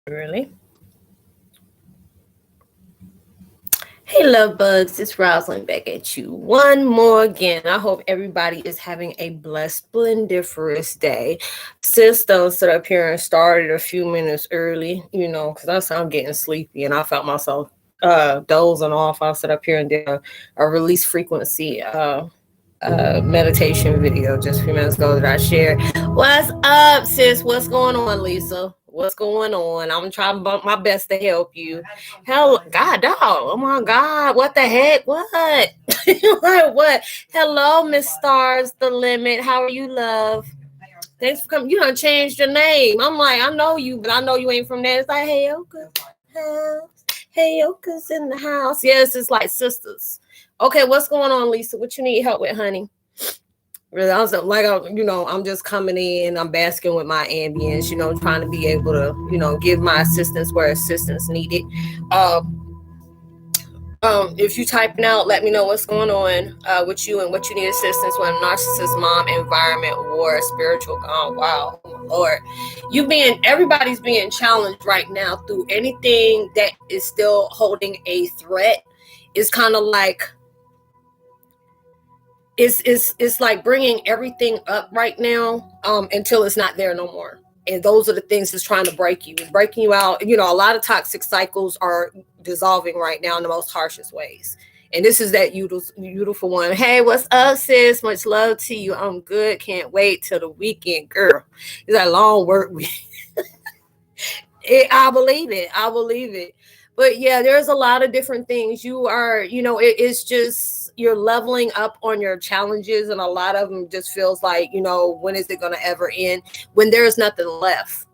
Really? Hey, love bugs, it's Roslynn back at you one more again. I hope everybody is having a blessed, splendiferous day. Sis done stood up here and started a few minutes early, because I'm getting sleepy and I felt myself dozing off. I stood up here and did a release frequency meditation video just a few minutes ago that I shared. What's up, sis? What's going on, Lisa? What's going on? I'm trying to bump my best to help you. Hell, God, dog. Oh my God. What the heck? What? What? Hello, Miss Stars, the limit. How are you, love? Thanks for coming. You done changed your name. I'm like, I know you, but I know you ain't from there. It's like, hey, Heyokas. Heyokas in the house. Yes, it's like sisters. Okay, what's going on, Lisa? What you need help with, honey? Really, I was like, I'm just coming in. I'm basking with my ambience, trying to be able to, give my assistance where assistance needed. Uh, if you typing out, let me know what's going on with you and what you need assistance with. Narcissist, mom, environment, war, spiritual. Oh wow, Lord, everybody's being challenged right now through anything that is still holding a threat. It's kind of like it's like bringing everything up right now until it's not there no more. And those are the things that's trying to break you. It's breaking you out. A lot of toxic cycles are dissolving right now in the most harshest ways. And this is that beautiful one. Hey, what's up, sis? Much love to you. I'm good. Can't wait till the weekend, girl. It's a long work week. I believe it. But yeah, there's a lot of different things. You are, it's just you're leveling up on your challenges, and a lot of them just feels like, when is it going to ever end? When there's nothing left,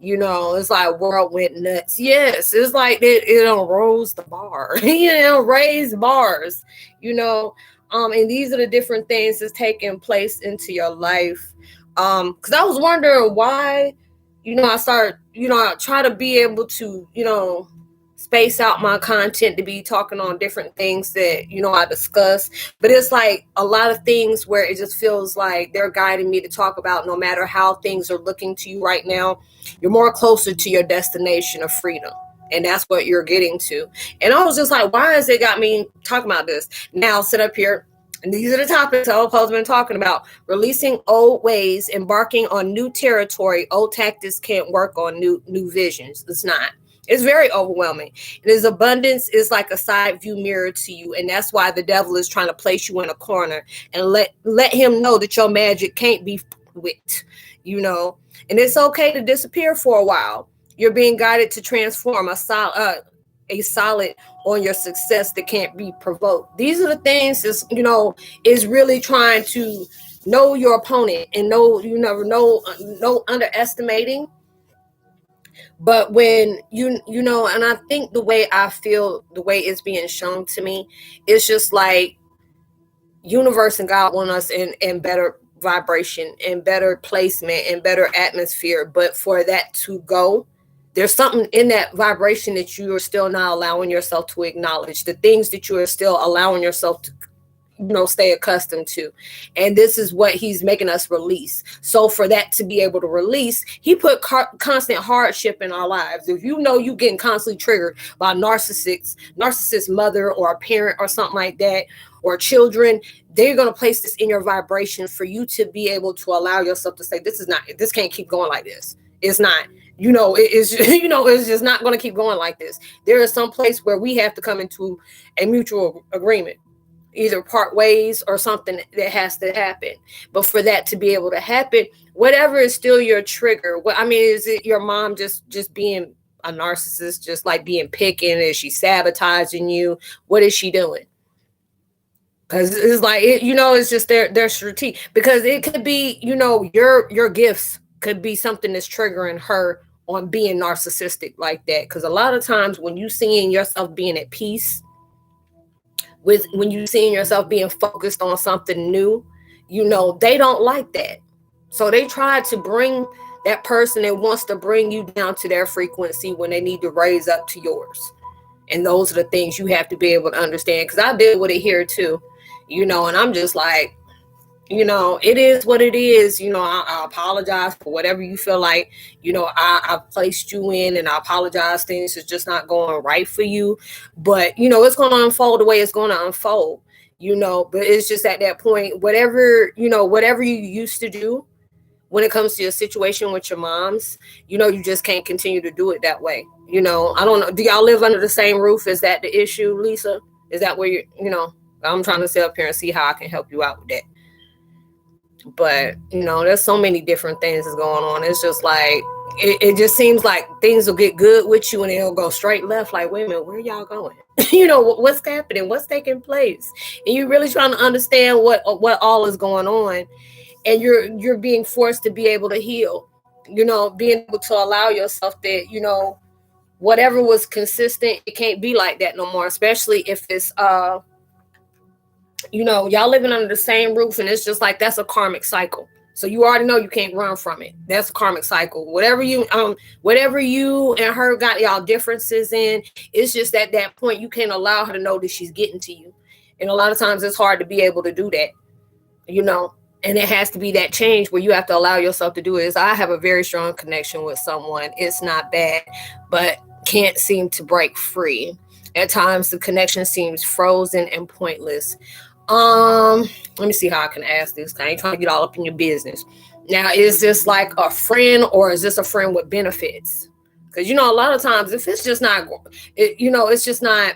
it's like world went nuts. Yes, it's like it rose the bar, raise bars, and these are the different things that's taking place into your life. Because I was wondering why, I try to be able to, space out my content to be talking on different things that I discuss, but it's like a lot of things where it just feels like they're guiding me to talk about, no matter how things are looking to you right now, you're more closer to your destination of freedom, and that's what you're getting to. And I was just like, why has it got me talking about this? Now sit up here, and these are the topics I've been talking about: releasing old ways, embarking on new territory. Old tactics can't work on new visions. It's not. It's very overwhelming. And his abundance is like a side view mirror to you. And that's why the devil is trying to place you in a corner and let him know that your magic can't be whipped, And it's okay to disappear for a while. You're being guided to transform a solid on your success that can't be provoked. These are the things that's, is really trying to know your opponent and no underestimating. But when and I think the way I feel, the way it's being shown to me, it's just like universe and God want us in better vibration and better placement and better atmosphere. But for that to go, there's something in that vibration that you are still not allowing yourself to acknowledge, the things that you are still allowing yourself to stay accustomed to. And this is what he's making us release. So for that to be able to release, he put constant hardship in our lives. If you getting constantly triggered by narcissist mother or a parent or something like that, or children, they're going to place this in your vibration for you to be able to allow yourself to say, this can't keep going like this. It's not. It's just not going to keep going like this. There is some place where we have to come into a mutual agreement, either part ways or something that has to happen. But for that to be able to happen, whatever is still your trigger. Is it your mom just being a narcissist, just like being picking? Is she sabotaging you? What is she doing? Because it's like, it's just their strategy. Because it could be, your gifts could be something that's triggering her on being narcissistic like that. Because a lot of times when you seeing yourself being at peace, when you seeing yourself being focused on something new, they don't like that. So they try to bring that person that wants to bring you down to their frequency when they need to raise up to yours. And those are the things you have to be able to understand. Because I deal with it here too, and I'm just like, It is what it is. I apologize for whatever you feel like, I've placed you in, and I apologize. Things is just not going right for you. But, it's going to unfold the way it's going to unfold, but it's just at that point, whatever you used to do when it comes to your situation with your moms, you just can't continue to do it that way. I don't know. Do y'all live under the same roof? Is that the issue, Lisa? Is that where I'm trying to sit up here and see how I can help you out with that. But, there's so many different things that's going on. It's just like, it just seems like things will get good with you and it'll go straight left. Like, wait a minute, where y'all going? What's happening? What's taking place? And you're really trying to understand what all is going on. And you're being forced to be able to heal, being able to allow yourself that, whatever was consistent, it can't be like that no more, especially if it's, y'all living under the same roof, and it's just like, that's a karmic cycle. So you already know you can't run from it. That's a karmic cycle. Whatever you and her got y'all differences in, it's just at that point, you can't allow her to know that she's getting to you. And a lot of times it's hard to be able to do that, and it has to be that change where you have to allow yourself to do it. I have a very strong connection with someone. It's not bad, but can't seem to break free. At times the connection seems frozen and pointless. Let me see how I can ask this. I ain't trying to get all up in your business. Now, is this like a friend, or is this a friend with benefits? Because, a lot of times if it's just not, it's just not,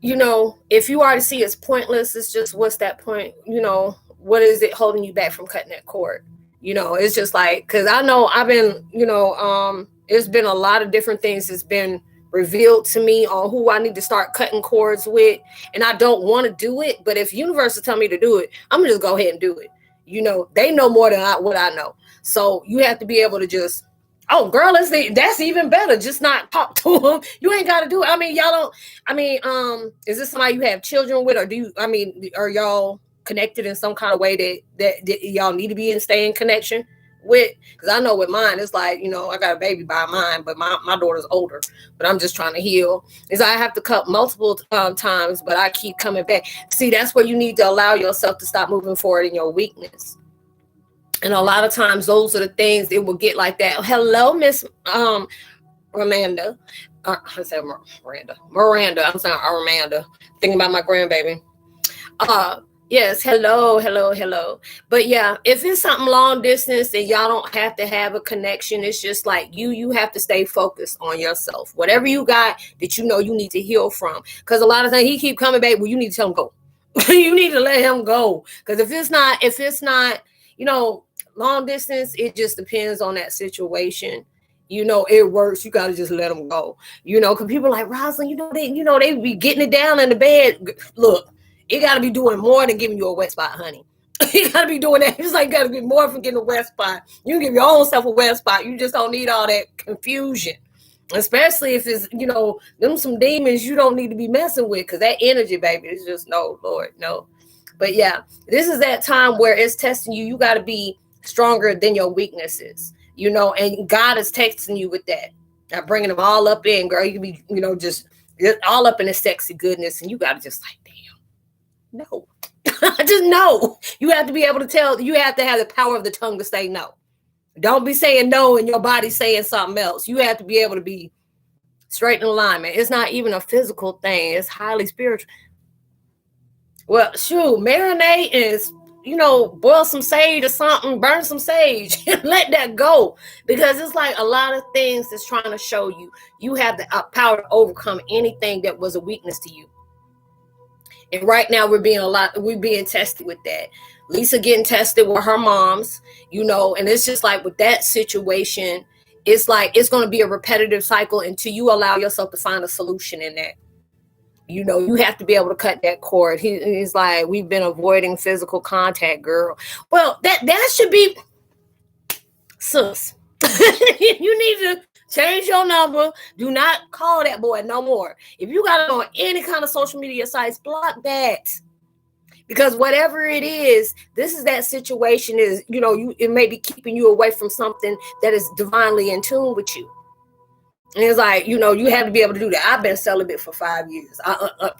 if you already see it's pointless, it's just, what's that point? What is it holding you back from cutting that cord? It's just like, because I know I've been, it's been a lot of different things that's been revealed to me on who I need to start cutting cords with. And I don't want to do it, but if universe is telling me to do it, I'm gonna just go ahead and do it. They know more than what I know. So you have to be able to just, oh girl, that's even better. Just not talk to them. You ain't got to do it. Is this somebody you have children with, or are y'all connected in some kind of way that y'all need to be in staying connection with? Because I know with mine, it's like, I got a baby by mine, but my daughter's older, but I'm just trying to heal. Is I have to cut multiple times, but I keep coming back. See, that's where you need to allow yourself to stop moving forward in your weakness. And a lot of times those are the things it will get like that. Hello, Miss Miranda. I said Miranda. I'm saying Armanda. Thinking about my grandbaby. Yes, hello. But yeah, if it's something long distance and y'all don't have to have a connection, it's just like you have to stay focused on yourself. Whatever you got that you need to heal from. Because a lot of times he keep coming back, well, you need to tell him go. You need to let him go. Because if it's not, long distance, it just depends on that situation. It works. You got to just let them go. Because people are like, Roslynn, they be getting it down in the bed. Look, it got to be doing more than giving you a wet spot, honey. You got to be doing that. It's like, got to be more from getting a wet spot. You can give your own self a wet spot. You just don't need all that confusion. Especially if it's, them some demons you don't need to be messing with, because that energy, baby, is just, no, Lord, no. But yeah, this is that time where it's testing you. You got to be stronger than your weaknesses, and God is texting you with that. Now bringing them all up in, girl. You can be, just all up in the sexy goodness, and you got to just like, damn, no. Just no. You have to be able to tell. You have to have the power of the tongue to say no. Don't be saying no and your body saying something else. You have to be able to be straight in alignment. It's not even a physical thing. It's highly spiritual. Well, shoot, marinate is, boil some sage or something, burn some sage, and let that go. Because it's like a lot of things that's trying to show you. You have the power to overcome anything that was a weakness to you. And right now we're being tested with that. Lisa getting tested with her moms, and it's just like with that situation, it's like it's going to be a repetitive cycle until you allow yourself to find a solution in that. You have to be able to cut that cord. He's like, we've been avoiding physical contact, girl. Well, that should be, sis. You need to change your number. Do not call that boy no more. If you got it on any kind of social media sites, block that. Because whatever it is, this is that situation is, it may be keeping you away from something that is divinely in tune with you. And it's like, you have to be able to do that. I've been celibate for 5 years.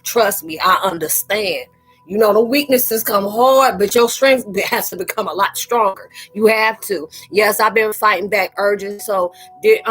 Trust me, I understand. You know, the weaknesses come hard, but your strength has to become a lot stronger. You have to. Yes, I've been fighting back urges. So did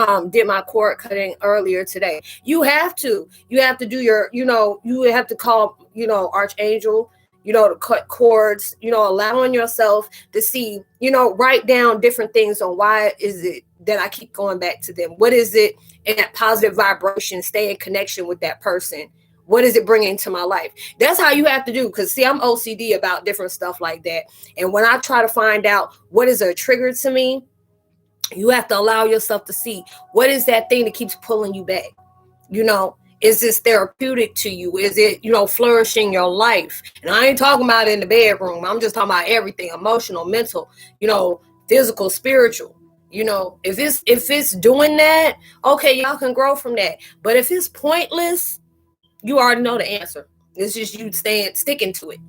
my cord cutting earlier today. You have to. You have to do your, you have to call, Archangel, to cut cords, allowing yourself to see, write down different things on why is it that I keep going back to them. What is it in that positive vibration, stay in connection with that person? What is it bringing to my life? That's how you have to do. Because see, I'm OCD about different stuff like that. And when I try to find out what is a trigger to me, you have to allow yourself to see what is that thing that keeps pulling you back. Is this therapeutic to you? Is it, flourishing your life? And I ain't talking about it in the bedroom. I'm just talking about everything, emotional, mental, physical, spiritual. If it's doing that, okay, y'all can grow from that. But if it's pointless, you already know the answer. It's just you sticking to it.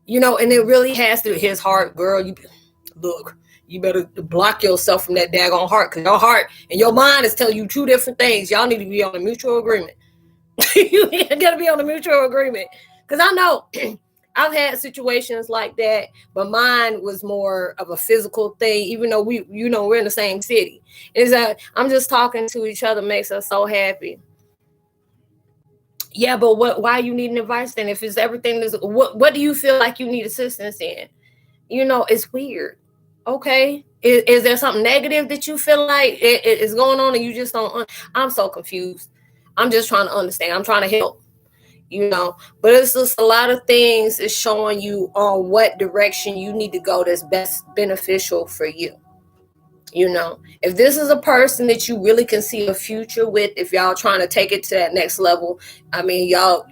And it really has to, his heart, girl, you better block yourself from that daggone heart, because your heart and your mind is telling you two different things. Y'all need to be on a mutual agreement. You gotta be on a mutual agreement. Because I know I've had situations like that, but mine was more of a physical thing, even though we're in the same city. Is that I'm just talking to each other makes us so happy. Yeah, but why you need advice then? If it's everything, what do you feel like you need assistance in? It's weird. Okay. Is there something negative that you feel like it is going on and you just don't? I'm so confused. I'm just trying to understand. I'm trying to help, but it's just a lot of things is showing you on what direction you need to go that's best beneficial for you. If this is a person that you really can see a future with, if y'all trying to take it to that next level, I mean, y'all,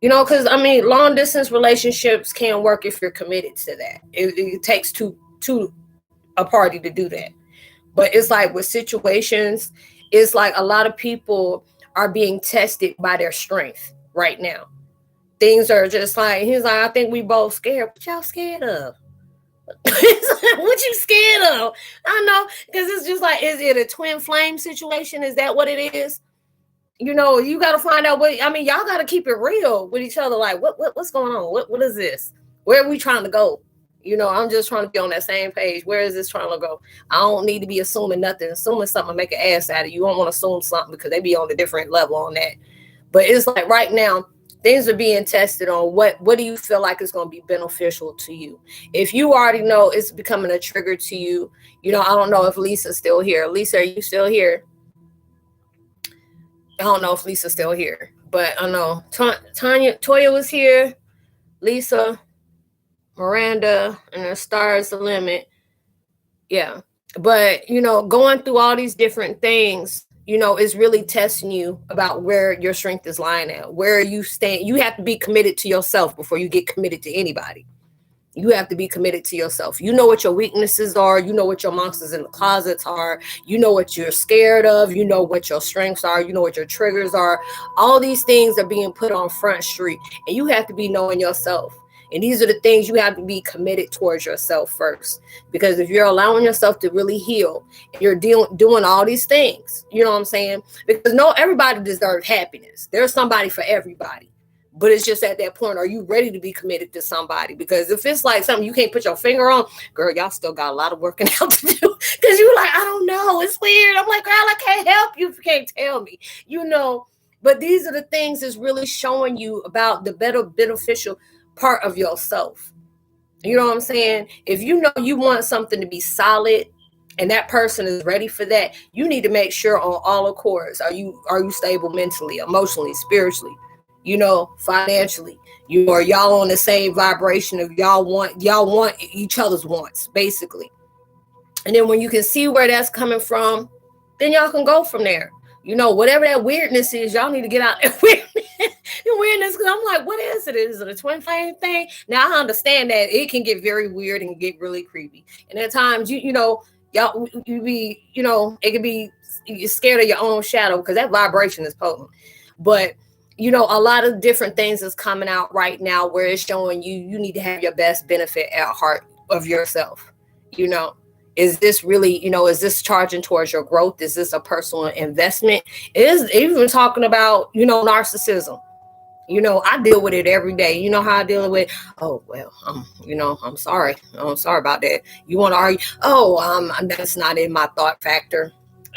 because long distance relationships can work if you're committed to that. It takes two a party to do that. But it's like with situations, it's like a lot of people are being tested by their strength right now. Things are just like, he's like, I think we both scared. What y'all scared of? What you scared of? I know, because it's just like, is it a twin flame situation? Is that what it is? You got to find out y'all got to keep it real with each other. Like, what's going on? What is this? Where are we trying to go? I'm just trying to be on that same page. Where is this trying to go? I don't need to be assuming nothing. Assuming something make an ass out of you. You don't want to assume something because they be on a different level on that. But it's like right now, things are being tested on what do you feel like is going to be beneficial to you. If you already know it's becoming a trigger to you, I don't know if Lisa's still here. Lisa, are you still here? I don't know if Lisa's still here, but I know Toya was here, Lisa, Miranda, and the stars the limit. Yeah. But, going through all these different things, is really testing you about where your strength is lying at, where you stand. You have to be committed to yourself before you get committed to anybody. You have to be committed to yourself. You know what your weaknesses are. You know what your monsters in the closets are. You know what you're scared of. You know what your strengths are. You know what your triggers are. All these things are being put on Front Street, and you have to be knowing yourself. And these are the things you have to be committed towards yourself first. Because if you're allowing yourself to really heal, you're doing all these things, you know what I'm saying? Because everybody deserves happiness. There's somebody for everybody. But it's just at that point, are you ready to be committed to somebody? Because if it's like something you can't put your finger on, girl, y'all still got a lot of working out to do. Because you're like, I don't know. It's weird. I'm like, girl, I can't help you if you can't tell me, But these are the things that's really showing you about the beneficial part of yourself. You know what I'm saying? If you know you want something to be solid and that person is ready for that, you need to make sure on all accords. Are you stable mentally, emotionally, spiritually, financially? Are y'all on the same vibration of y'all want each other's wants, basically. And then when you can see where that's coming from, then y'all can go from there. Whatever that weirdness is, y'all need to get out that weirdness. Because I'm like, what is it? Is it a twin flame thing? Now I understand that it can get very weird and get really creepy. And at times, y'all, you be, it could be you're scared of your own shadow because that vibration is potent. But a lot of different things is coming out right now where it's showing you need to have your best benefit at heart of yourself. Is this really, is this charging towards your growth? Is this a personal investment? It is even talking about, narcissism. You know, I deal with it every day. You know how I deal with, oh, well, you know, I'm sorry. I'm sorry about that. You want to argue? Oh, that's not in my thought factor.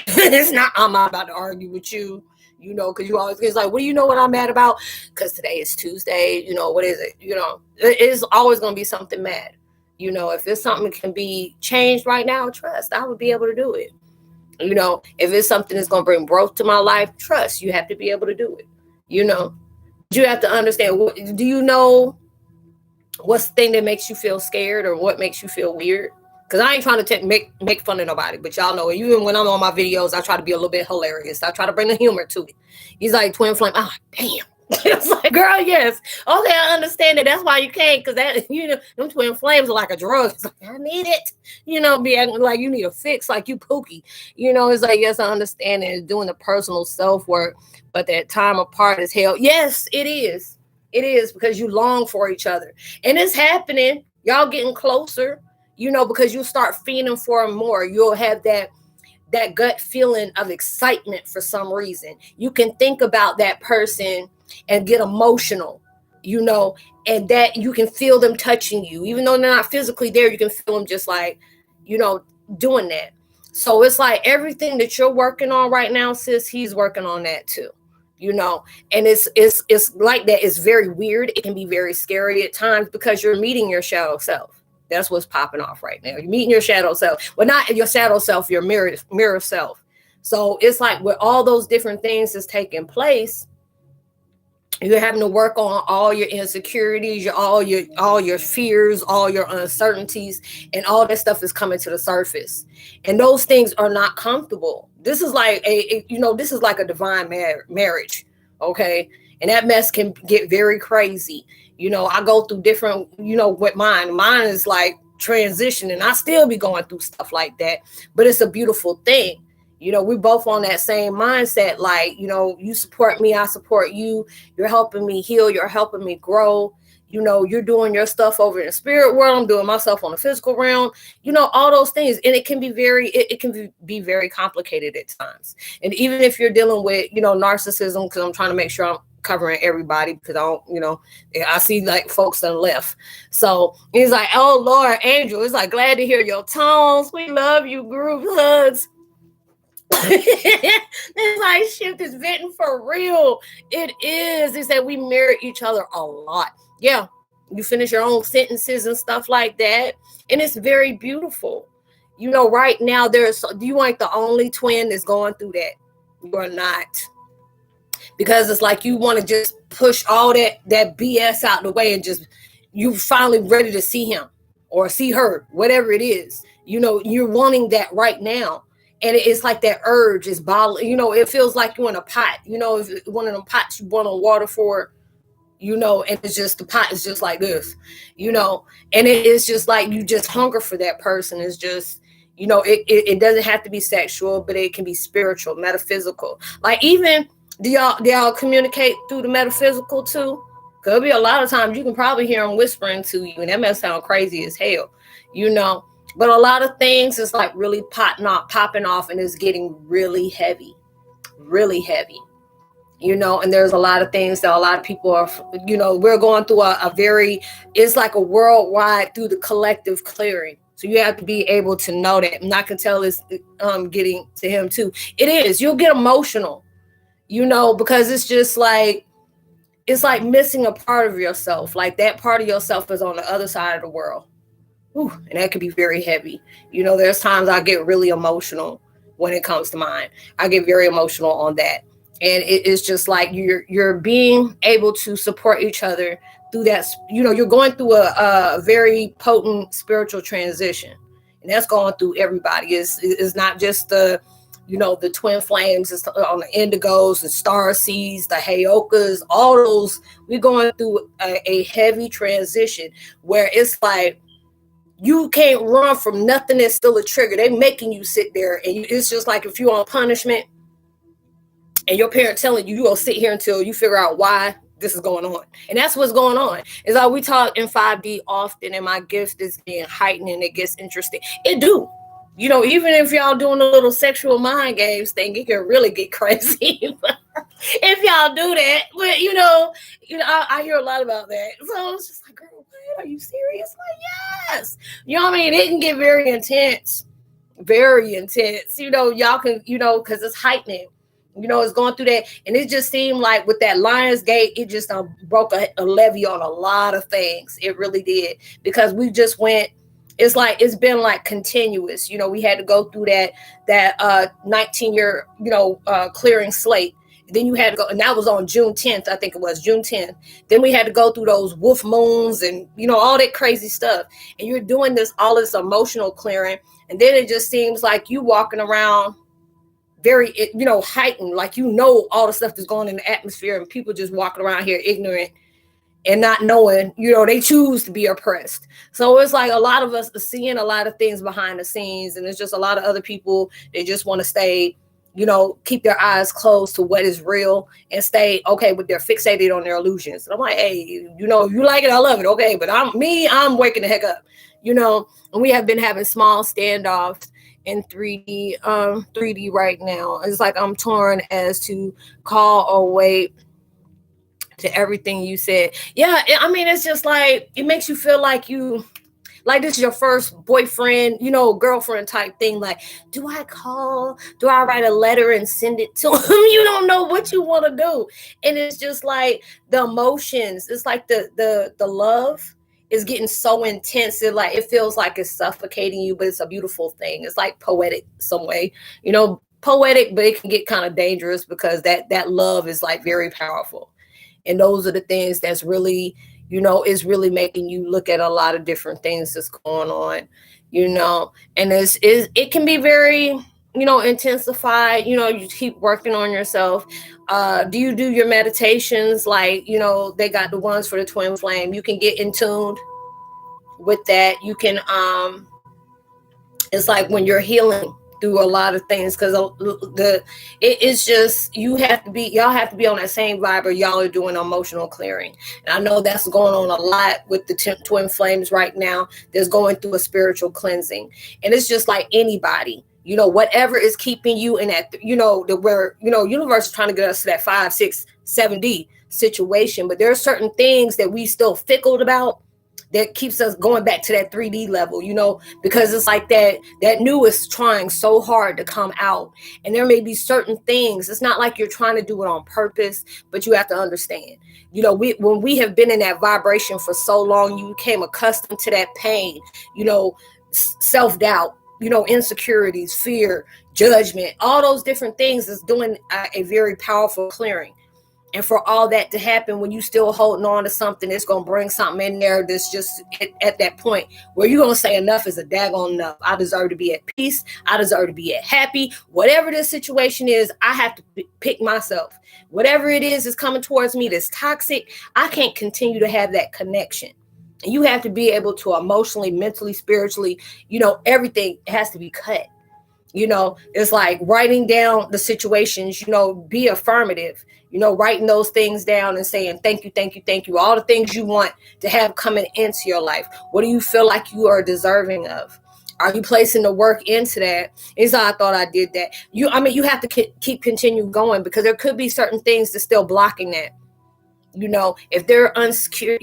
It's not, I'm not about to argue with you, you know, because you always, it's like, what do you know what I'm mad about? Because today is Tuesday, you know, what is it? You know, it is always going to be something mad. You know, if it's something that can be changed right now, trust, I would be able to do it. You know, if it's something that's going to bring growth to my life, trust, you have to be able to do it. You know, you have to understand, do you know what's the thing that makes you feel scared or what makes you feel weird? Because I ain't trying to make fun of nobody, but y'all know, even when I'm on my videos, I try to be a little bit hilarious. I try to bring the humor to it. He's like, twin flame. Oh, damn. It's like, girl, yes. Okay, I understand it. That's why you can't, because that, you know, them twin flames are like a drug. It's like, I need it. You know, be acting like you need a fix, like you pookie. You know, it's like, yes, I understand it. It's doing the personal self-work, but that time apart is hell. Yes, it is. It is, because you long for each other. And it's happening. Y'all getting closer, you know, because you start feeling for them more. You'll have that gut feeling of excitement for some reason. You can think about that person and get emotional, you know, and that you can feel them touching you. Even though they're not physically there, you can feel them just like, you know, doing that. So it's like everything that you're working on right now, sis, he's working on that too. You know, and it's like that. It's very weird. It can be very scary at times because you're meeting your shadow self. That's what's popping off right now. You're meeting your shadow self. Well, not your shadow self, your mirror self. So it's like with all those different things that's taking place, you're having to work on all your insecurities, all your fears, all your uncertainties, and all that stuff is coming to the surface. And those things are not comfortable. This is like this is like a divine marriage, okay? And that mess can get very crazy. You know, I go through different, you know, with mine. Mine is like transitioning. I still be going through stuff like that, but it's a beautiful thing. You know, we both on that same mindset. Like, you know, you support me, I support you. You're helping me heal. You're helping me grow. You know, you're doing your stuff over in the spirit world. I'm doing myself on the physical realm. You know, all those things. And it can be be very complicated at times. And even if you're dealing with, you know, narcissism, because I'm trying to make sure I'm covering everybody, because I don't, you know, I see like folks that left. So he's like, oh Lord, Angel, it's like, glad to hear your tones. We love you, group hugs. It's like shift is venting for real. It is. It's that we mirror each other a lot. Yeah, you finish your own sentences and stuff like that, and it's very beautiful. You know, right now you ain't the only twin that's going through that. You're not, because it's like you want to just push all that BS out the way and just you finally ready to see him or see her, whatever it is. You know, you're wanting that right now. And it's like that urge is bottling, you know, it feels like you're in a pot, you know, if one of them pots you boil water for, you know, and it's just, the pot is just like this, you know, and it is just like, you just hunger for that person. It's just, you know, it doesn't have to be sexual, but it can be spiritual, metaphysical. Like, even, do y'all communicate through the metaphysical too? Because there'll be a lot of times you can probably hear them whispering to you, and that must sound crazy as hell, you know. But a lot of things is like really popping off, and it's getting really heavy, you know. And there's a lot of things that a lot of people are, you know, we're going through it's like a worldwide through the collective clearing. So you have to be able to know that. And I can tell it's getting to him too. It is. You'll get emotional, you know, because it's just like, it's like missing a part of yourself. Like that part of yourself is on the other side of the world. Ooh, and that can be very heavy. You know, there's times I get really emotional when it comes to mine. I get very emotional on that. And it is just like you're being able to support each other through that. You know, you're going through a very potent spiritual transition. And that's going through everybody. It's not just the, you know, the twin flames, it's on the indigos, the star seeds, the Heyokas, all those. We're going through a heavy transition where it's like, you can't run from nothing that's still a trigger. They're making you sit there, and it's just like if you're on punishment and your parent telling you, you're going to sit here until you figure out why this is going on. And that's what's going on. It's like we talk in 5D often, and my gift is being heightened and it gets interesting. It do. You know, even if y'all doing a little sexual mind games thing, it can really get crazy. if y'all do that. But I hear a lot about that. So it's just like, girl, what? Are you serious? Like, yes. You know what I mean? It can get very intense. Very intense. Y'all can, because it's heightening. It's going through that. And it just seemed like with that Lionsgate, it just broke a levee on a lot of things. It really did. Because we just went, it's been like continuous. We had to go through that 19-year, clearing slate. Then you had to go, and that was on June 10th, I think it was June 10th. Then we had to go through those wolf moons and, all that crazy stuff. And you're doing all this emotional clearing. And then it just seems like you walking around very, heightened, like, all the stuff that's going in the atmosphere, and people just walking around here ignorant and not knowing, they choose to be oppressed. So it's like a lot of us are seeing a lot of things behind the scenes, and it's just a lot of other people, they just want to stay, keep their eyes closed to what is real and stay okay, but they're fixated on their illusions. And I'm like, hey, if you like it, I love it. Okay. But I'm waking the heck up, and we have been having small standoffs in 3D right now. It's like I'm torn as to call or wait to everything you said. Yeah. I mean, it's just like, it makes you feel like this is your first boyfriend, girlfriend type thing. Like, do I call? Do I write a letter and send it to him? You don't know what you want to do. And it's just like the emotions. It's like the love is getting so intense. It feels like it's suffocating you, but it's a beautiful thing. It's like poetic some way, poetic, but it can get kind of dangerous because that love is like very powerful. And those are the things that's really, is really making you look at a lot of different things that's going on, and it can be very, intensified. You keep working on yourself. Do you do your meditations? Like, they got the ones for the twin flame. You can get in tune with that. You can, it's like when you're healing through a lot of things, because it's just, y'all have to be on that same vibe, or y'all are doing emotional clearing. And I know that's going on a lot with the twin flames right now. There's going through a spiritual cleansing, and it's just like anybody, whatever is keeping you in that, where universe is trying to get us to that 5, 6, 7D situation, but there are certain things that we still fickled about that keeps us going back to that 3D level, because it's like that new is trying so hard to come out. And there may be certain things. It's not like you're trying to do it on purpose, but you have to understand, when we have been in that vibration for so long, you became accustomed to that pain, self-doubt, insecurities, fear, judgment, all those different things is doing a very powerful clearing. And for all that to happen, when you still holding on to something, it's going to bring something in there that's just at that point where you're going to say enough is a daggone enough. I deserve to be at peace. I deserve to be at happy. Whatever this situation is, I have to pick myself. Whatever it is coming towards me that's toxic, I can't continue to have that connection. And you have to be able to emotionally, mentally, spiritually, everything has to be cut. It's like writing down the situations, be affirmative, writing those things down and saying, thank you, thank you, thank you. All the things you want to have coming into your life. What do you feel like you are deserving of? Are you placing the work into that? Is I thought I did that. You have to keep continue going, because there could be certain things that's still blocking that. If they're unsecure,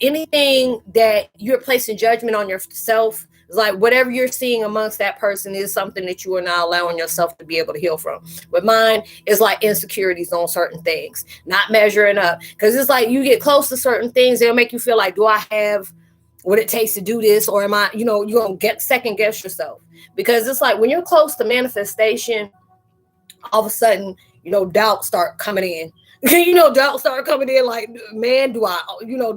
anything that you're placing judgment on yourself, like whatever you're seeing amongst that person is something that you are not allowing yourself to be able to heal from. With mine, it's like insecurities on certain things, not measuring up. Because it's like you get close to certain things, they'll make you feel like, do I have what it takes to do this? Or am I, you're going to second guess yourself. Because it's like when you're close to manifestation, all of a sudden, doubt start coming in. Doubt start coming in like, man, do I,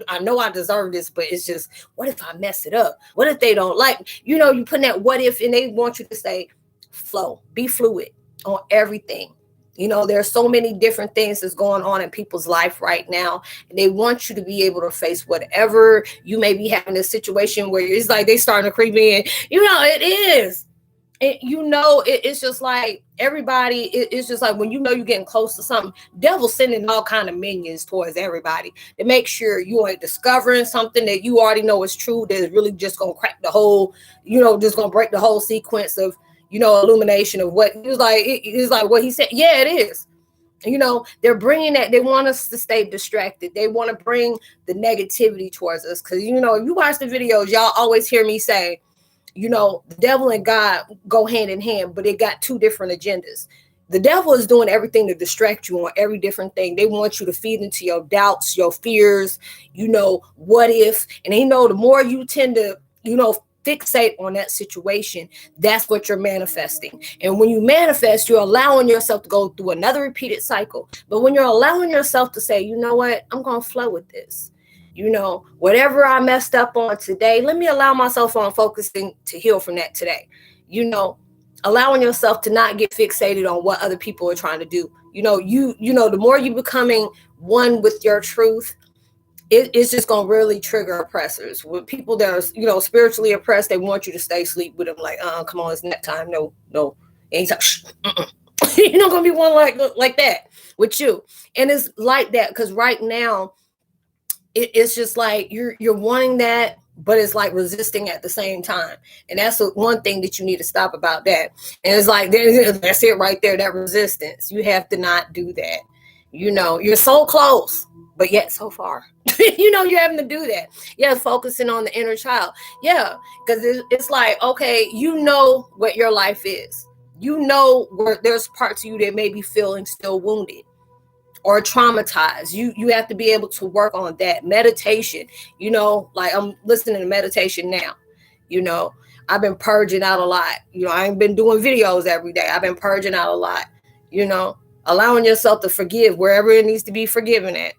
I know I deserve this, but it's just, what if I mess it up? What if they don't like, you putting that what if, and they want you to say, flow, be fluid on everything. There's so many different things that's going on in people's life right now. And they want you to be able to face whatever you may be having a situation where it's like they starting to creep in. It is. It's just like everybody, it's just like when you're getting close to something, devil's sending all kind of minions towards everybody to make sure you ain't discovering something that you already know is true, that is really just gonna crack the whole, just gonna break the whole sequence of, illumination of what it was like. It's like what he said. Yeah, it is. You know, they're bringing that. They want us to stay distracted. They want to bring the negativity towards us. Because, you know, if you watch the videos, y'all always hear me say, you know, the devil and God go hand in hand, but they got two different agendas. The devil is doing everything to distract you on every different thing. They want you to feed into your doubts, your fears, you know, what if, and they know the more you tend to, you know, fixate on that situation, that's what you're manifesting. And when you manifest, you're allowing yourself to go through another repeated cycle. But when you're allowing yourself to say, you know what, I'm going to flow with this. You know, whatever I messed up on today, let me allow myself on focusing to heal from that today. You know, allowing yourself to not get fixated on what other people are trying to do. You know, the more you becoming one with your truth, it's just going to really trigger oppressors. With people that are, you know, spiritually oppressed, they want you to stay asleep with them. Like, come on, it's nap time. No, ain't you're not going to be one like that with you. And it's like that because right now, it's just like you're wanting that, but it's like resisting at the same time. And that's one thing that you need to stop about that. And it's like, that's it right there, that resistance. You have to not do that. You know, you're so close, but yet so far. You know, you're having to do that. Yeah, focusing on the inner child. Yeah, because it's like, okay, you know what your life is. You know where there's parts of you that may be feeling still wounded or traumatized. You have to be able to work on that. Meditation, you know, like I'm listening to meditation now. You know, I've been purging out a lot. You know, I ain't been doing videos every day. I've been purging out a lot. You know, allowing yourself to forgive wherever it needs to be forgiven at.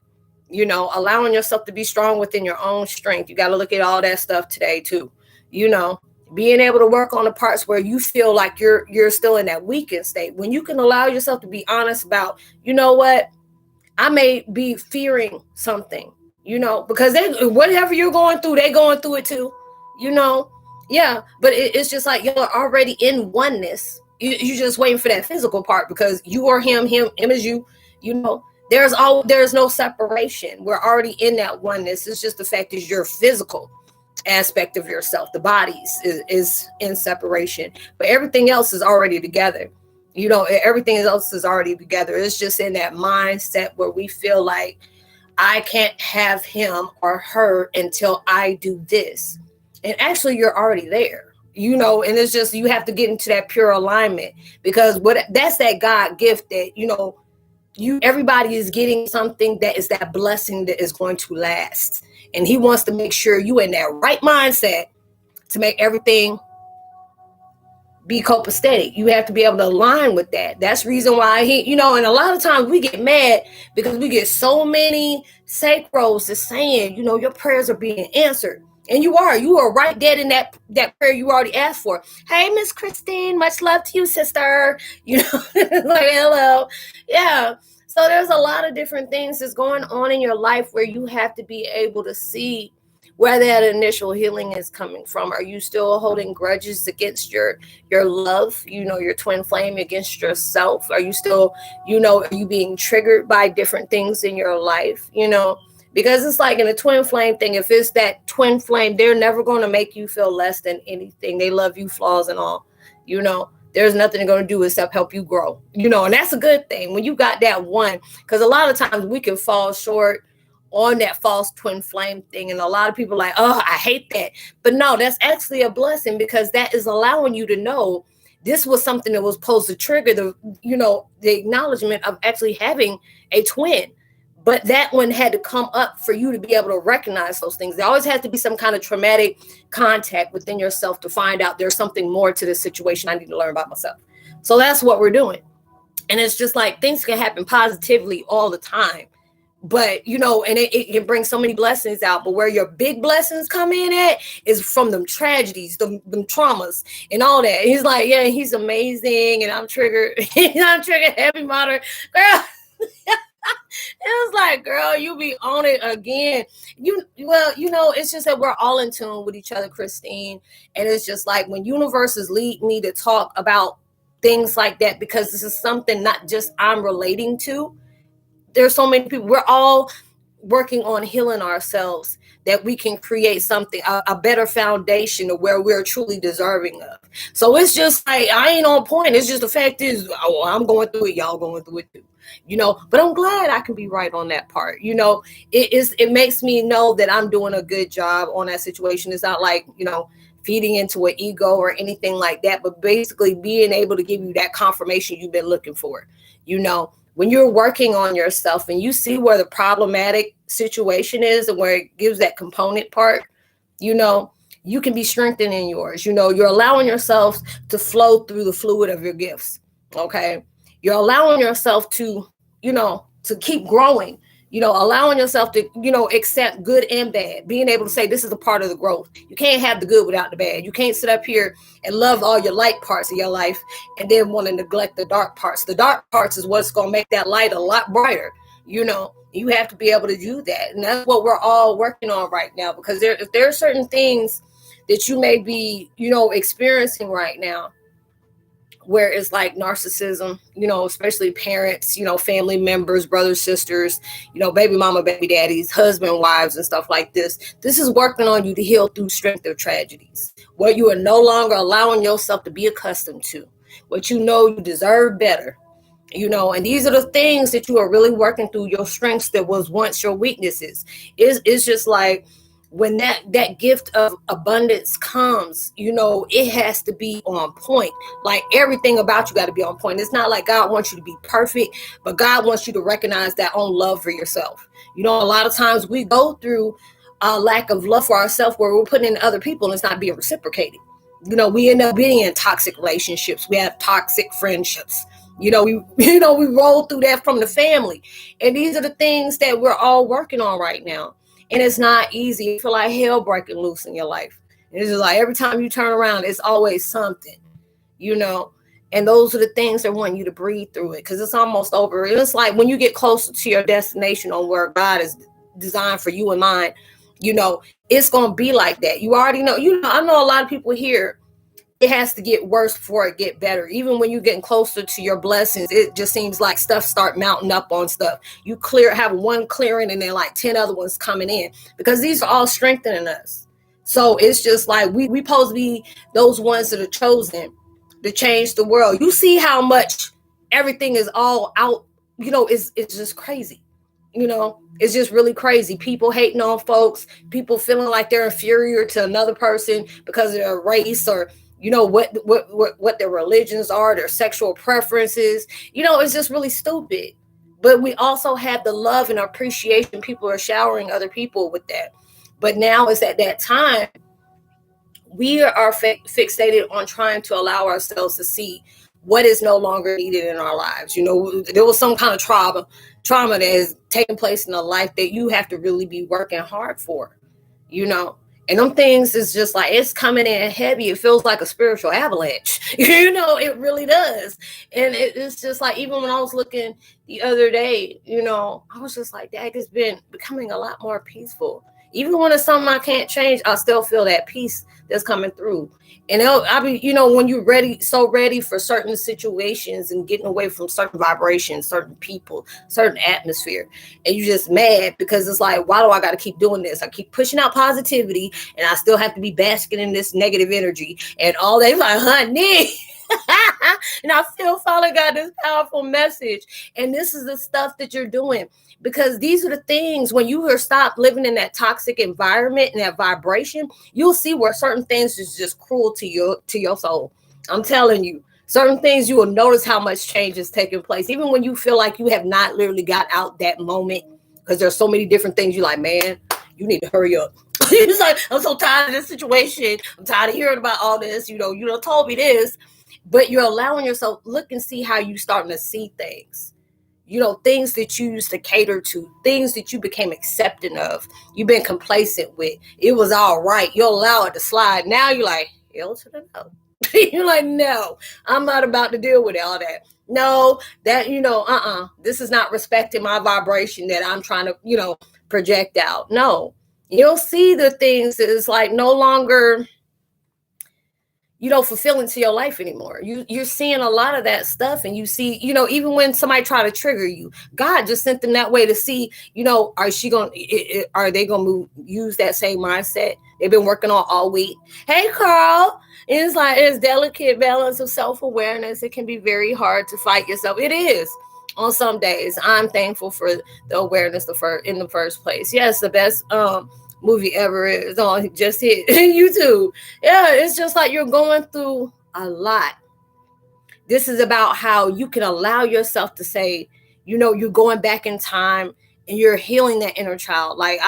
You know, allowing yourself to be strong within your own strength. You got to look at all that stuff today too. You know, being able to work on the parts where you feel like you're still in that weakened state. When you can allow yourself to be honest about, you know what, I may be fearing something, you know, because whatever you're going through, they're going through it too, you know. Yeah, but it's just like you're already in oneness. You're just waiting for that physical part because you are him is you, you know. There's no separation. We're already in that oneness. It's just the fact is your physical aspect of yourself, the body is in separation, but everything else is already together. You know, everything else is already together. It's just in that mindset where we feel like I can't have him or her until I do this. And actually, you're already there, you know, and it's just you have to get into that pure alignment because that's that God gift that, you know, everybody is getting something that is that blessing that is going to last. And he wants to make sure you in that right mindset to make everything be copacetic. You have to be able to align with that. That's the reason why he, you know, and a lot of times we get mad because we get so many sacros that's saying, you know, your prayers are being answered. And you are right dead in that prayer you already asked for. Hey, Miss Christine, much love to you, sister. You know, like, hello. Yeah. So there's a lot of different things that's going on in your life where you have to be able to see where that initial healing is coming from. Are you still holding grudges against your love, you know, your twin flame, against yourself? Are you still, you know, are you being triggered by different things in your life, you know? Because it's like in a twin flame thing, if it's that twin flame, they're never going to make you feel less than anything. They love you, flaws and all, you know. There's nothing they're going to do except help you grow, you know, and that's a good thing when you got that one, because a lot of times we can fall short on that false twin flame thing. And a lot of people are like, oh, I hate that. But no, that's actually a blessing because that is allowing you to know this was something that was supposed to trigger the, you know, the acknowledgement of actually having a twin. But that one had to come up for you to be able to recognize those things. There always has to be some kind of traumatic contact within yourself to find out there's something more to this situation I need to learn about myself. So that's what we're doing. And it's just like things can happen positively all the time. But, you know, and it can bring so many blessings out. But where your big blessings come in at is from them tragedies, them traumas and all that. And he's like, yeah, he's amazing. And I'm triggered. I'm triggered heavy motor. Girl. It was like, girl, you be on it again. Well, you know, it's just that we're all in tune with each other, Christine. And it's just like when universes lead me to talk about things like that, because this is something not just I'm relating to. There's so many people. working on healing ourselves, that we can create something, a better foundation of where we're truly deserving of. So it's just like, I ain't on point. It's just the fact is, oh, I'm going through it. Y'all going through it too, but I'm glad I can be right on that part. It makes me know that I'm doing a good job on that situation. It's not like, feeding into an ego or anything like that, but basically being able to give you that confirmation you've been looking for. When you're working on yourself and you see where the problematic situation is and where it gives that component part, you can be strengthening yours. You're allowing yourself to flow through the fluid of your gifts. Okay. You're allowing yourself to, to keep growing, allowing yourself to, accept good and bad, being able to say, this is a part of the growth. You can't have the good without the bad. You can't sit up here and love all your light parts of your life and then want to neglect the dark parts. The dark parts is what's going to make that light a lot brighter. You have to be able to do that. And that's what we're all working on right now, because if there are certain things that you may be, experiencing right now, where it's like narcissism, especially parents, family members, brothers, sisters, baby mama, baby daddies, husband, wives, and stuff like this. This is working on you to heal through strength of tragedies, where you are no longer allowing yourself to be accustomed to what you deserve better. And these are the things that you are really working through, your strengths that was once your weaknesses. It's just like, when that gift of abundance comes, it has to be on point. Like, everything about you got to be on point. It's not like God wants you to be perfect, but God wants you to recognize that own love for yourself. A lot of times we go through a lack of love for ourselves where we're putting in other people and it's not being reciprocated. We end up being in toxic relationships. We have toxic friendships. We roll through that from the family. And these are the things that we're all working on right now. And it's not easy. You feel like hell breaking loose in your life. And it's just like every time you turn around, it's always something, and those are the things that want you to breathe through it, because it's almost over. And it's like when you get closer to your destination on where God is designed for you and mine, it's going to be like that. You already know, I know a lot of people here, it has to get worse before it get better. Even when you're getting closer to your blessings, it just seems like stuff start mounting up on stuff. You have one clearing and then like 10 other ones coming in, because these are all strengthening us. So it's just like we supposed to be those ones that are chosen to change the world. You see how much everything is all out, it's just crazy. It's just really crazy. People hating on folks, people feeling like they're inferior to another person because of their race or what their religions are, their sexual preferences. It's just really stupid. But we also have the love and appreciation. People are showering other people with that. But now it's at that time we are fixated on trying to allow ourselves to see what is no longer needed in our lives. There was some kind of trauma that has taken place in a life that you have to really be working hard for, And them things is just like, it's coming in heavy. It feels like a spiritual avalanche. It really does. And it's just like, even when I was looking the other day, I was just like, Dad, it's been becoming a lot more peaceful. Even when it's something I can't change, I still feel that peace that's coming through. And I'll be, when you're ready for certain situations and getting away from certain vibrations, certain people, certain atmosphere, and you're just mad because it's like, why do I got to keep doing this? I keep pushing out positivity and I still have to be basking in this negative energy and all that. Like, honey. And I still finally got this powerful message. And this is the stuff that you're doing, because these are the things, when you stop living in that toxic environment and that vibration, you'll see where certain things is just cruel to your soul. I'm telling you, certain things, you will notice how much change is taking place, even when you feel like you have not literally got out that moment, because there's so many different things. You're like, man, you need to hurry up. It's like, I'm so tired of this situation. I'm tired of hearing about all this. You told me this. But you're allowing yourself, look and see how you starting to see things. Things that you used to cater to, things that you became accepting of, you've been complacent with. It was all right. You'll allow it to slide. Now you're like, hell to the no. You're like, no, I'm not about to deal with all that. No, that, this is not respecting my vibration that I'm trying to, project out. No, you'll see the things that is like no longer, fulfilling to your life anymore. You're seeing a lot of that stuff, and you see, even when somebody try to trigger you, God just sent them that way to see, are they gonna use that same mindset they've been working on all week? Hey, Carl. It's like, it's delicate balance of self-awareness. It can be very hard to fight yourself. It is on some days. I'm thankful for the awareness in the first place. Yes, the best movie ever is on, just hit YouTube. Yeah, it's just like you're going through a lot. This is about how you can allow yourself to say, you're going back in time and you're healing that inner child. Like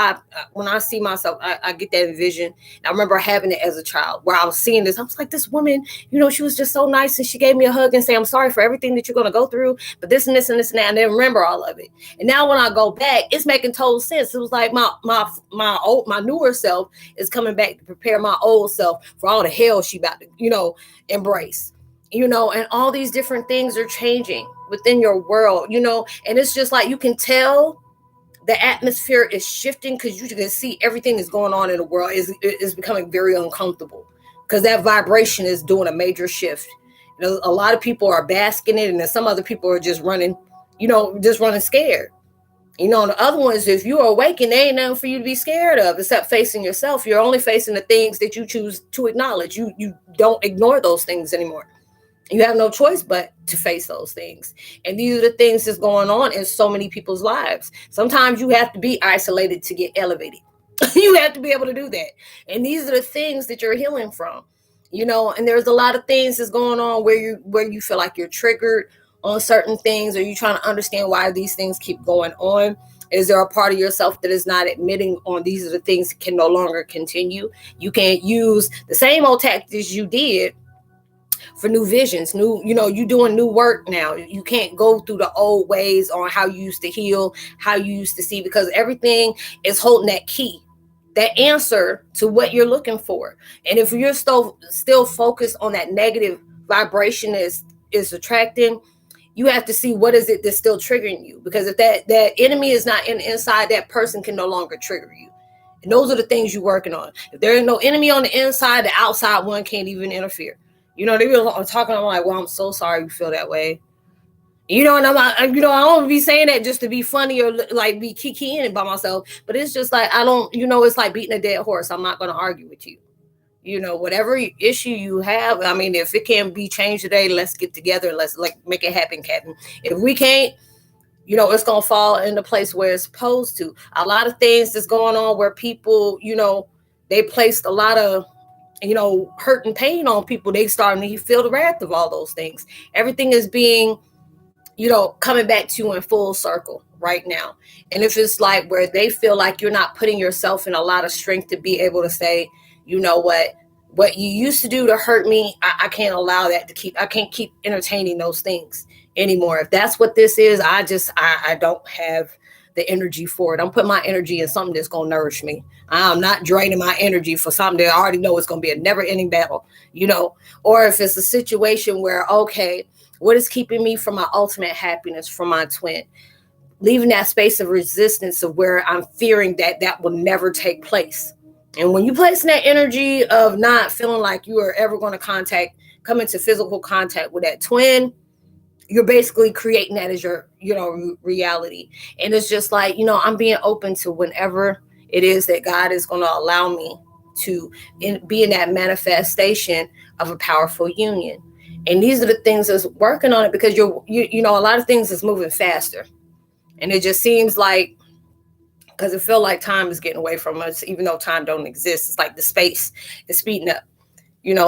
when I see myself, I get that vision. I remember having it as a child where I was seeing this. I was like, this woman, she was just so nice, and she gave me a hug and say, I'm sorry for everything that you're going to go through, but this and this and this and that. And I didn't remember all of it. And now when I go back, it's making total sense. It was like my newer self is coming back to prepare my old self for all the hell she about to, embrace. And all these different things are changing within your world, and it's just like you can tell the atmosphere is shifting because you can see everything is going on in the world is becoming very uncomfortable because that vibration is doing a major shift. A lot of people are basking in it, and then some other people are just running, scared. And the other ones, if you are awakened, there ain't nothing for you to be scared of except facing yourself. You're only facing the things that you choose to acknowledge. You don't ignore those things anymore. You have no choice but to face those things. And these are the things that's going on in so many people's lives. Sometimes you have to be isolated to get elevated. You have to be able to do that. And these are the things that you're healing from, and there's a lot of things that's going on where you feel like you're triggered on certain things, or you're trying to understand why these things keep going on. Is there a part of yourself that is not admitting on these are the things that can no longer continue? You can't use the same old tactics you did for new visions, you doing new work now. You can't go through the old ways on how you used to heal, how you used to see, because everything is holding that key, that answer to what you're looking for. And if you're still focused on that negative vibration is attracting, you have to see what is it that's still triggering you, because if that enemy is not inside, that person can no longer trigger you. And those are the things you're working on. If there is no enemy on the inside, the outside one can't even interfere. They were talking. I'm like, well, I'm so sorry you feel that way. And I'm like, I don't be saying that just to be funny or like be kikiing by myself. But it's just like, I don't, it's like beating a dead horse. I'm not going to argue with you. Whatever issue you have, I mean, if it can be changed today, let's get together and let's make it happen, Captain. If we can't, it's going to fall into place where it's supposed to. A lot of things that's going on where people, they placed a lot of, hurt and pain on people. They starting to feel the wrath of all those things. Everything is being, coming back to you in full circle right now. And if it's like where they feel like you're not putting yourself in a lot of strength to be able to say, what you used to do to hurt me, I can't allow that I can't keep entertaining those things anymore. If that's what this is, I don't have the energy for it. I'm putting my energy in something that's going to nourish me. I'm not draining my energy for something that I already know it's going to be a never ending battle, or if it's a situation where, okay, what is keeping me from my ultimate happiness, from my twin, leaving that space of resistance of where I'm fearing that will never take place. And when you place in that energy of not feeling like you are ever going to come into physical contact with that twin, you're basically creating that as your, reality. And it's just like, I'm being open to whenever it is that God is going to allow me to be in that manifestation of a powerful union. And these are the things that's working on it, because a lot of things is moving faster. And it just seems like, because it feels like time is getting away from us, even though time don't exist. It's like the space is speeding up.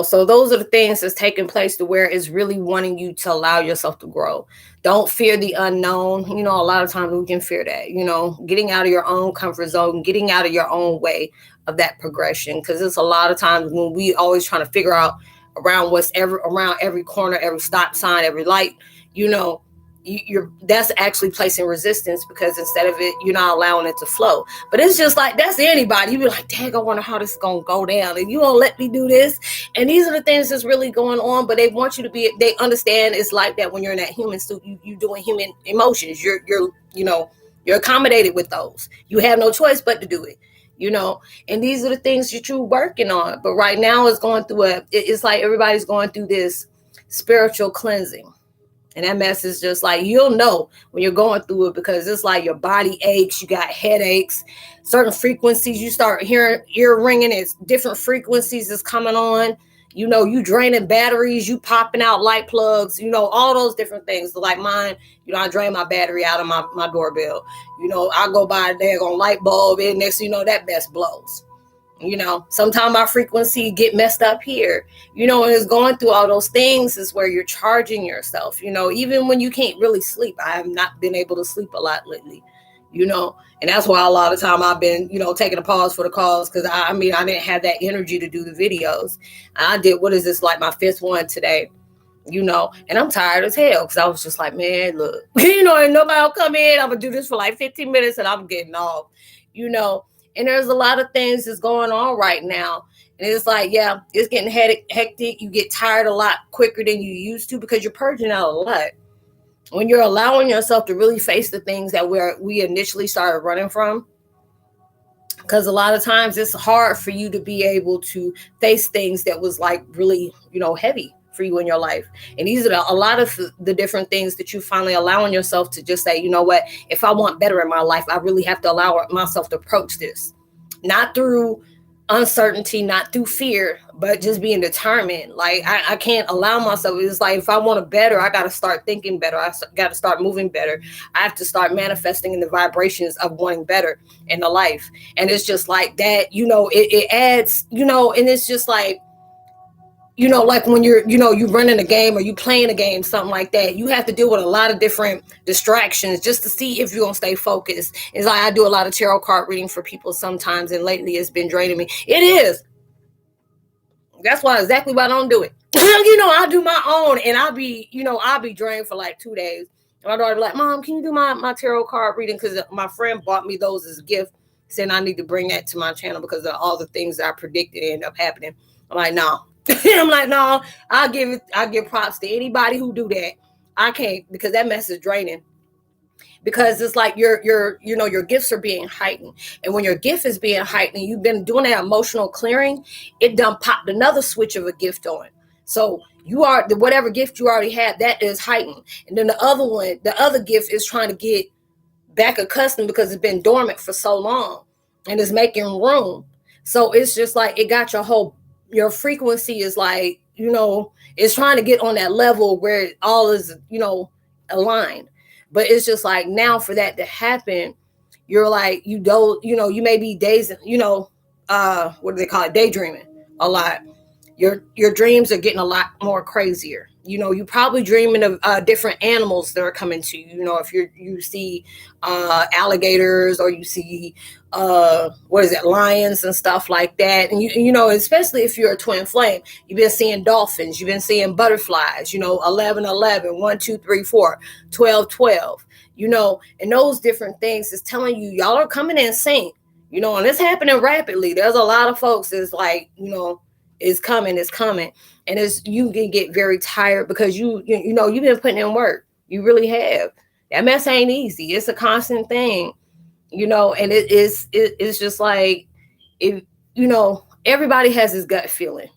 So those are the things that's taking place to where it's really wanting you to allow yourself to grow. Don't fear the unknown. A lot of times we can fear that, getting out of your own comfort zone, getting out of your own way of that progression. Because it's a lot of times when we always trying to figure out around around every corner, every stop sign, every light, that's actually placing resistance, because instead of it, you're not allowing it to flow. But it's just like, that's anybody. You be like, dang, I wonder how this is going to go down. And you won't let me do this. And these are the things that's really going on. But they want you to they understand it's like that when you're in that human suit, you're doing human emotions. You're accommodated with those. You have no choice but to do it. you know, and these are the things that you're working on. But right now it's going through it's like everybody's going through this spiritual cleansing. And that mess is just like, you'll know when you're going through it, because it's like your body aches, you got headaches, certain frequencies, you start hearing ear ringing, it's different frequencies is coming on. You know, you draining batteries, you popping out light plugs, you know, all those different things. Like mine, you know, I drain my battery out of my doorbell. You know, I go by a daggone light bulb, and next thing you know, that mess blows. You know, sometimes our frequency get messed up here, you know, and it's going through all those things is where you're charging yourself, you know, even when you can't really sleep. I have not been able to sleep a lot lately, you know, and that's why a lot of time I've been, you know, taking a pause for the calls, because I didn't have that energy to do the videos. I did, what is this, like my 5th one today, you know, and I'm tired as hell, because I was just like, man, look, you know, and nobody will come in. I'm gonna do this for like 15 minutes and I'm getting off, you know. And there's a lot of things that's going on right now. And it's like, yeah, it's getting hectic. You get tired a lot quicker than you used to, because you're purging out a lot. When you're allowing yourself to really face the things that we initially started running from. Because a lot of times it's hard for you to be able to face things that was like really, you know, heavy for you in your life. And these are a lot of the different things that you finally allowing yourself to just say, you know what, if I want better in my life, I really have to allow myself to approach this, not through uncertainty, not through fear, but just being determined. Like I can't allow myself. It's like, if I want to better, I got to start thinking better. I got to start moving better. I have to start manifesting in the vibrations of wanting better in the life. And it's just like that, you know, it adds, you know, and it's just like, you know, like when you're, you know, you running a game or you playing a game, something like that, you have to deal with a lot of different distractions just to see if you're going to stay focused. It's like I do a lot of tarot card reading for people sometimes, and lately it's been draining me. It is. That's exactly why I don't do it. You know, I do my own, and I'll be drained for like 2 days. My daughter like, Mom, can you do my tarot card reading? Because my friend bought me those as a gift, saying I need to bring that to my channel because of all the things that I predicted end up happening. I'm like, no. I'm like, no, I give props to anybody who do that. I can't, because that mess is draining. Because it's like your gifts are being heightened. And when your gift is being heightened, you've been doing that emotional clearing, it done popped another switch of a gift on. So you are, whatever gift you already had, that is heightened. And then the other gift is trying to get back accustomed because it's been dormant for so long and it's making room. So it's just like, it got your frequency is like, you know, it's trying to get on that level where all is, you know, aligned. But it's just like, now for that to happen, you're like, you may be days, you know, what do they call it? Daydreaming a lot. Your dreams are getting a lot more crazier. You know, you probably dreaming of different animals that are coming to you. You know, if you see alligators, or you see lions and stuff like that. And you know, especially if you're a twin flame, you've been seeing dolphins, you've been seeing butterflies, you know, 11-11, 1 2 3 4, 12-12, you know, and those different things is telling you y'all are coming in sync, you know, and it's happening rapidly. There's a lot of folks that's like, you know, it's coming. And you can get very tired because you know, you've been putting in work. You really have. That mess ain't easy. It's a constant thing, you know, and it's just like, if, you know, everybody has this gut feeling.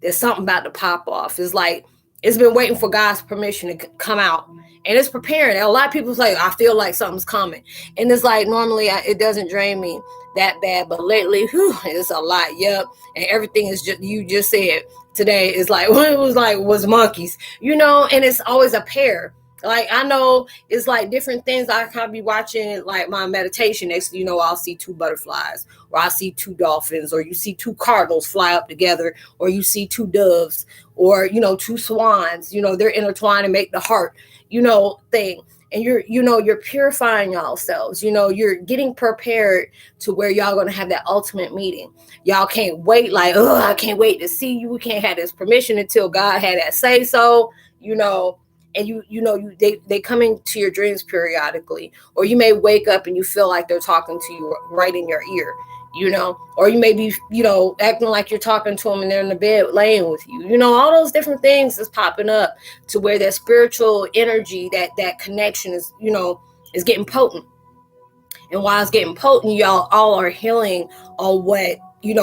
There's something about to pop off. It's like, it's been waiting for God's permission to come out, and it's preparing. And a lot of people say, I feel like something's coming. And it's like, normally it doesn't drain me that bad, but lately, it's a lot. Yep. And everything is just, you just said today is like, it was monkeys, you know, and it's always a pair. Like, I know it's like different things. I can be watching like my meditation. Next thing you know, I'll see 2 butterflies, or I see 2 dolphins, or you see 2 cardinals fly up together, or you see 2 doves, or, you know, 2 swans, you know, they're intertwined and make the heart, you know, thing. And you're purifying yourselves, you know, you're getting prepared to where y'all going to have that ultimate meeting. Y'all can't wait. Like, I can't wait to see you. We can't have this permission until God had that say so, you know. And they come into your dreams periodically, or you may wake up and you feel like they're talking to you right in your ear, you know, or you may be, you know, acting like you're talking to them and they're in the bed laying with you, you know, all those different things is popping up to where that spiritual energy, that connection is, you know, is getting potent. And while it's getting potent, y'all all are healing on what,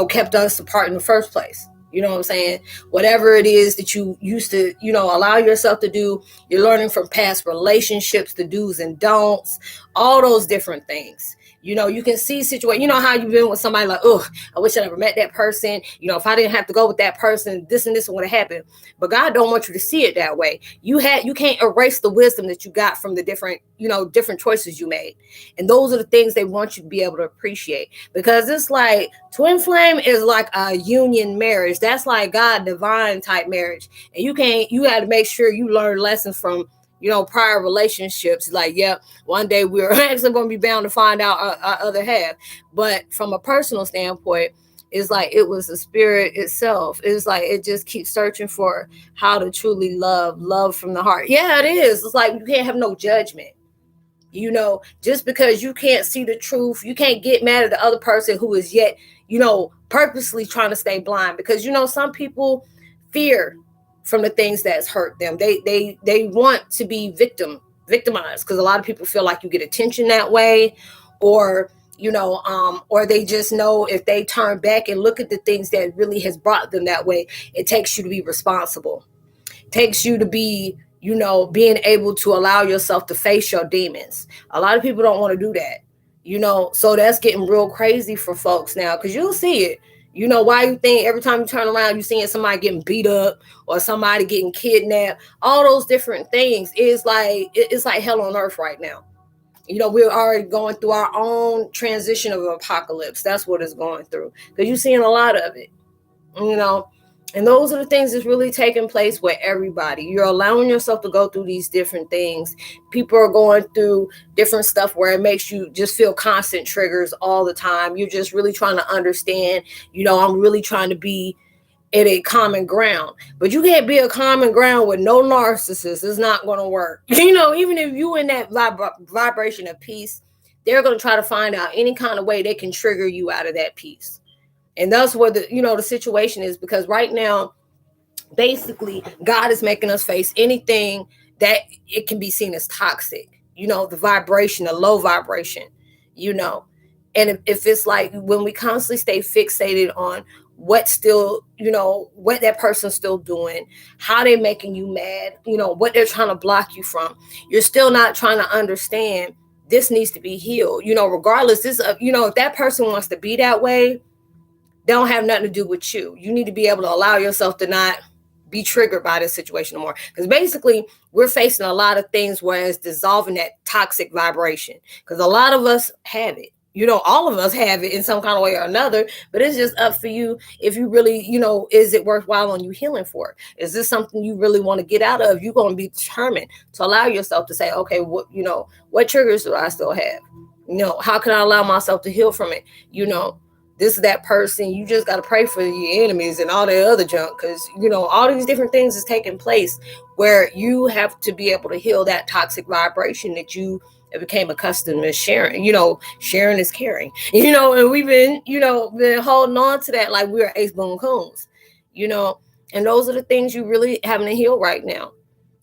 kept us apart in the first place. You know what I'm saying? Whatever it is that you used to, allow yourself to do, you're learning from past relationships, the do's and don'ts, all those different things. You can see situations, how you've been with somebody like, oh, I wish I never met that person. If I didn't have to go with that person, this and this would have happened. But God don't want you to see it that way. You can't erase the wisdom that you got from the different choices you made. And those are the things they want you to be able to appreciate, because it's like twin flame is like a union marriage. That's like God divine type marriage. And you got to make sure you learn lessons from prior relationships. Like, yeah, one day we're actually going to be bound to find out our other half. But from a personal standpoint, it's like it was the spirit itself. It's like it just keeps searching for how to truly love from the heart. Yeah, it is. It's like you can't have no judgment. Just because you can't see the truth, you can't get mad at the other person who is yet, purposely trying to stay blind. Because, some people fear from the things that's hurt them. They want to be victimized, because a lot of people feel like you get attention that way, or or they just know if they turn back and look at the things that really has brought them that way, it takes you to be responsible. It takes you to be, being able to allow yourself to face your demons. A lot of people don't want to do that, so that's getting real crazy for folks now, because you'll see it. Why you think every time you turn around, you're seeing somebody getting beat up or somebody getting kidnapped, all those different things. It's like hell on earth right now. We're already going through our own transition of apocalypse. That's what it's going through, because you're seeing a lot of it, and those are the things that's really taking place with everybody. You're allowing yourself to go through these different things. People are going through different stuff where it makes you just feel constant triggers all the time. You're just really trying to understand, I'm really trying to be at a common ground. But you can't be a common ground with no narcissist. It's not going to work. Even if you in that vibration of peace, they're going to try to find out any kind of way they can trigger you out of that peace. And that's what the situation is, because right now, basically, God is making us face anything that it can be seen as toxic, the vibration, the low vibration, and if it's like when we constantly stay fixated on what still, what that person's still doing, how they're making you mad, what they're trying to block you from, you're still not trying to understand this needs to be healed, regardless, if that person wants to be that way, they don't have nothing to do with you. You need to be able to allow yourself to not be triggered by this situation anymore. Because basically, we're facing a lot of things where it's dissolving that toxic vibration. Because a lot of us have it. All of us have it in some kind of way or another. But it's just up for you if you really, is it worthwhile on you healing for it? Is this something you really want to get out of? You're going to be determined to allow yourself to say, okay, what triggers do I still have? How can I allow myself to heal from it? This is that person. You just got to pray for your enemies and all that other junk, because, all these different things is taking place where you have to be able to heal that toxic vibration that you became accustomed to sharing. Sharing is caring, and we've been, been holding on to that like we're Ace Boone Coons, and those are the things you really having to heal right now.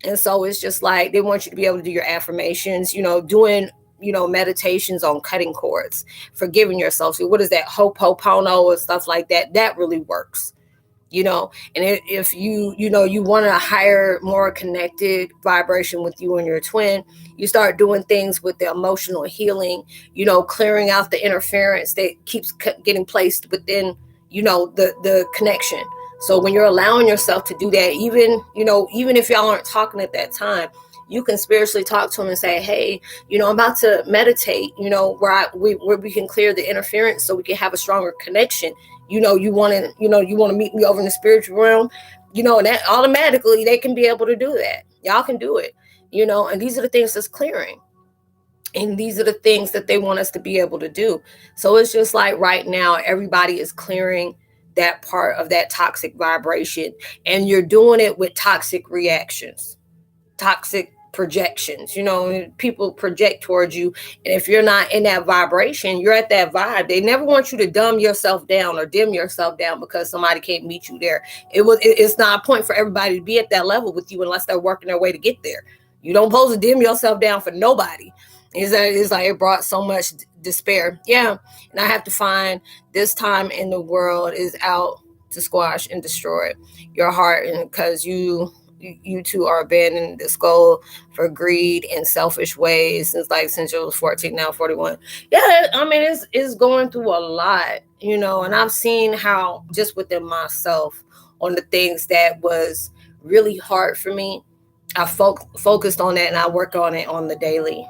And so it's just like they want you to be able to do your affirmations, doing meditations on cutting cords, forgiving yourself. So what is that, Ho'oponopono and stuff like that? That really works, and if you want a higher, more connected vibration with you and your twin, you start doing things with the emotional healing, clearing out the interference that keeps getting placed within, the connection. So when you're allowing yourself to do that, even if y'all aren't talking at that time, you can spiritually talk to them and say, hey, I'm about to meditate, where we can clear the interference so we can have a stronger connection. You want to meet me over in the spiritual realm, and that automatically they can be able to do that. Y'all can do it, and these are the things that's clearing. And these are the things that they want us to be able to do. So it's just like right now, everybody is clearing that part of that toxic vibration, and you're doing it with toxic reactions, toxic projections. People project towards you, and if you're not in that vibration, you're at that vibe. They never want you to dumb yourself down or dim yourself down because somebody can't meet you there. It's not a point for everybody to be at that level with you unless they're working their way to get there. You don't supposed to dim yourself down for nobody. It's like it brought so much despair. Yeah. And I have to find this time in the world is out to squash and destroy your heart, and because you two are abandoning this goal for greed and selfish ways. It's like since you was 14, now 41. Yeah, I mean it's going through a lot, and I've seen how just within myself on the things that was really hard for me, I focused on that and I work on it on the daily.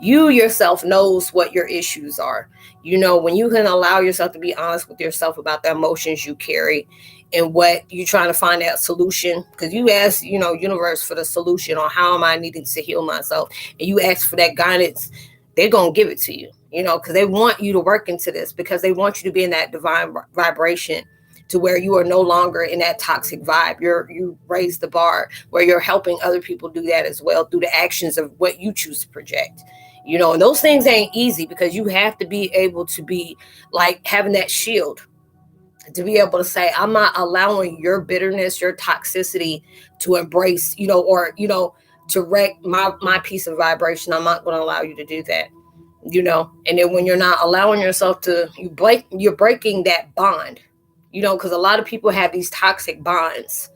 You yourself knows what your issues are. When you can allow yourself to be honest with yourself about the emotions you carry and what you're trying to find that solution, because you ask, universe for the solution on how am I needing to heal myself, and you ask for that guidance, they're going to give it to you, because they want you to work into this, because they want you to be in that divine vibration to where you are no longer in that toxic vibe. You raise the bar where you're helping other people do that as well through the actions of what you choose to project. And those things ain't easy, because you have to be able to be like having that shield to be able to say, I'm not allowing your bitterness, your toxicity to embrace, to wreck my piece of vibration. I'm not going to allow you to do that. And then when you're not allowing yourself to, you're breaking that bond, because a lot of people have these toxic bonds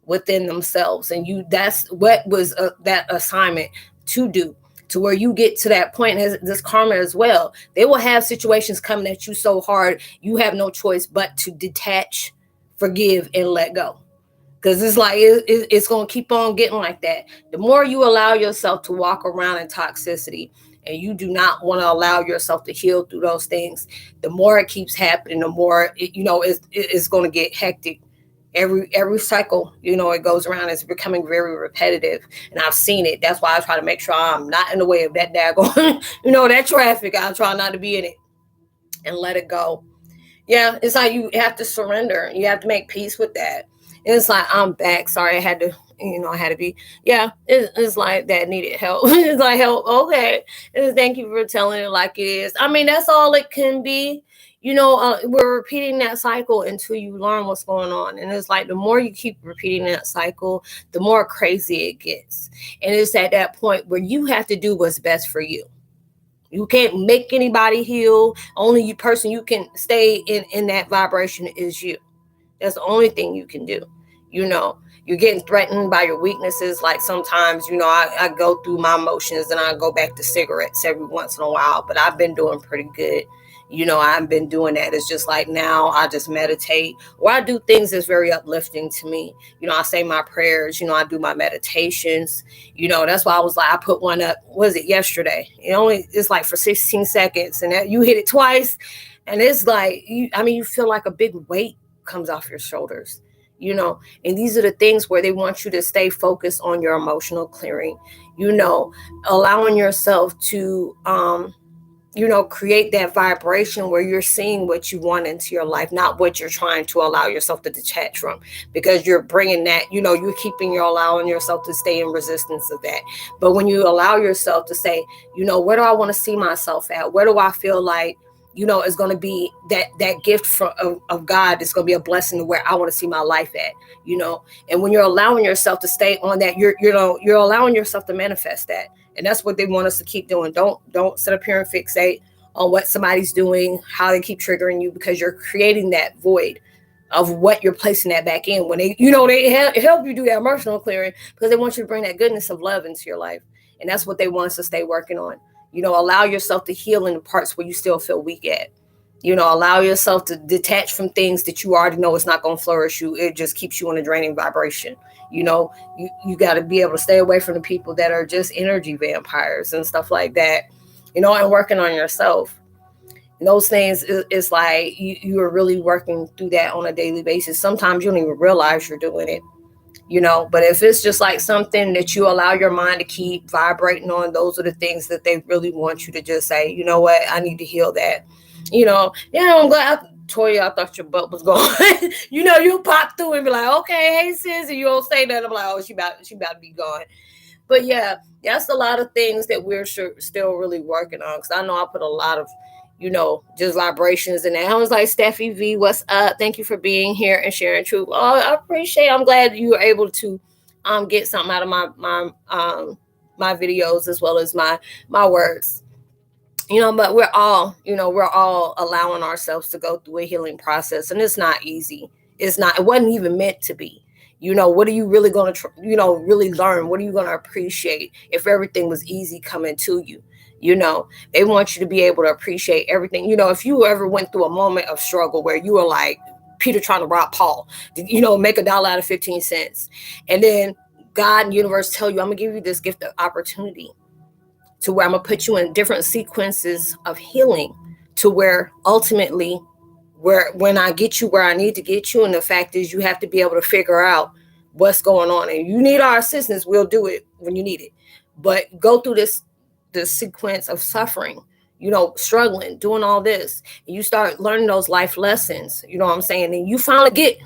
within themselves, and that's what was that assignment to do, to where you get to that point as this karma as well. They will have situations coming at you so hard, you have no choice but to detach, forgive, and let go. Because it's like it's going to keep on getting like that. The more you allow yourself to walk around in toxicity, and you do not want to allow yourself to heal through those things, the more it keeps happening, the more it's going to get hectic. Every cycle, it goes around. It's becoming very repetitive, and I've seen it. That's why I try to make sure I'm not in the way of that daggone, that traffic. I try not to be in it and let it go. Yeah, it's like you have to surrender. You have to make peace with that. And it's like, I'm back. Sorry, I had to be. Yeah, it's like that needed help. It's like, help. Okay. And thank you for telling it like it is. I mean, that's all it can be. We're repeating that cycle until you learn what's going on. And it's like the more you keep repeating that cycle, the more crazy it gets. And it's at that point where you have to do what's best for you. You can't make anybody heal. Only person you can stay in that vibration is you. That's the only thing you can do. You're getting threatened by your weaknesses. Like sometimes, I go through my emotions and I go back to cigarettes every once in a while, but I've been doing pretty good. I've been doing that. It's just like now I just meditate, or I do things that's very uplifting to me. I say my prayers, I do my meditations. That's why I was like, I put one up, was it yesterday? It's like for 16 seconds, and you hit it twice. And it's like, you feel like a big weight comes off your shoulders, and these are the things where they want you to stay focused on your emotional clearing, allowing yourself to, create that vibration where you're seeing what you want into your life, not what you're trying to allow yourself to detach from, because you're bringing that, you're allowing yourself to stay in resistance of that. But when you allow yourself to say, where do I want to see myself at? Where do I feel like, is going to be that gift of God is going to be a blessing to where I want to see my life at, and when you're allowing yourself to stay on that, you're allowing yourself to manifest that. And that's what they want us to keep doing. Don't sit up here and fixate on what somebody's doing, how they keep triggering you, because you're creating that void of what you're placing that back in. When they help you do that emotional clearing, because they want you to bring that goodness of love into your life. And that's what they want us to stay working on. Allow yourself to heal in the parts where you still feel weak at. Allow yourself to detach from things that you already know it's not going to flourish you. It just keeps you in a draining vibration. You got to be able to stay away from the people that are just energy vampires and stuff like that, and working on yourself. And those things, it's like you are really working through that on a daily basis. Sometimes you don't even realize you're doing it. But if it's just like something that you allow your mind to keep vibrating on, those are the things that they really want you to just say, you know what, I need to heal that. I'm glad Toya, I thought your butt was gone. You pop through and be like, okay, hey sis, and you don't say that. I'm like, oh, she about to be gone. But yeah, that's a lot of things that we're still really working on. Because I know I put a lot of, just vibrations in there. I was like, Steffi V, what's up? Thank you for being here and sharing truth. Oh, I appreciate it. I'm glad you were able to get something out of my my videos as well as my words. But we're all allowing ourselves to go through a healing process, and it's not easy. It wasn't even meant to be. What are you really going to really learn? What are you going to appreciate if everything was easy coming to you? They want you to be able to appreciate everything. If you ever went through a moment of struggle where you were like Peter trying to rob Paul, make $1 out of 15 cents, and then God and universe tell you, I'm gonna give you this gift of opportunity to where I'm gonna put you in different sequences of healing, to where ultimately, when I get you where I need to get you, and the fact is you have to be able to figure out what's going on, and you need our assistance, we'll do it when you need it. But go through this sequence of suffering, struggling, doing all this, and you start learning those life lessons, what I'm saying, and you finally get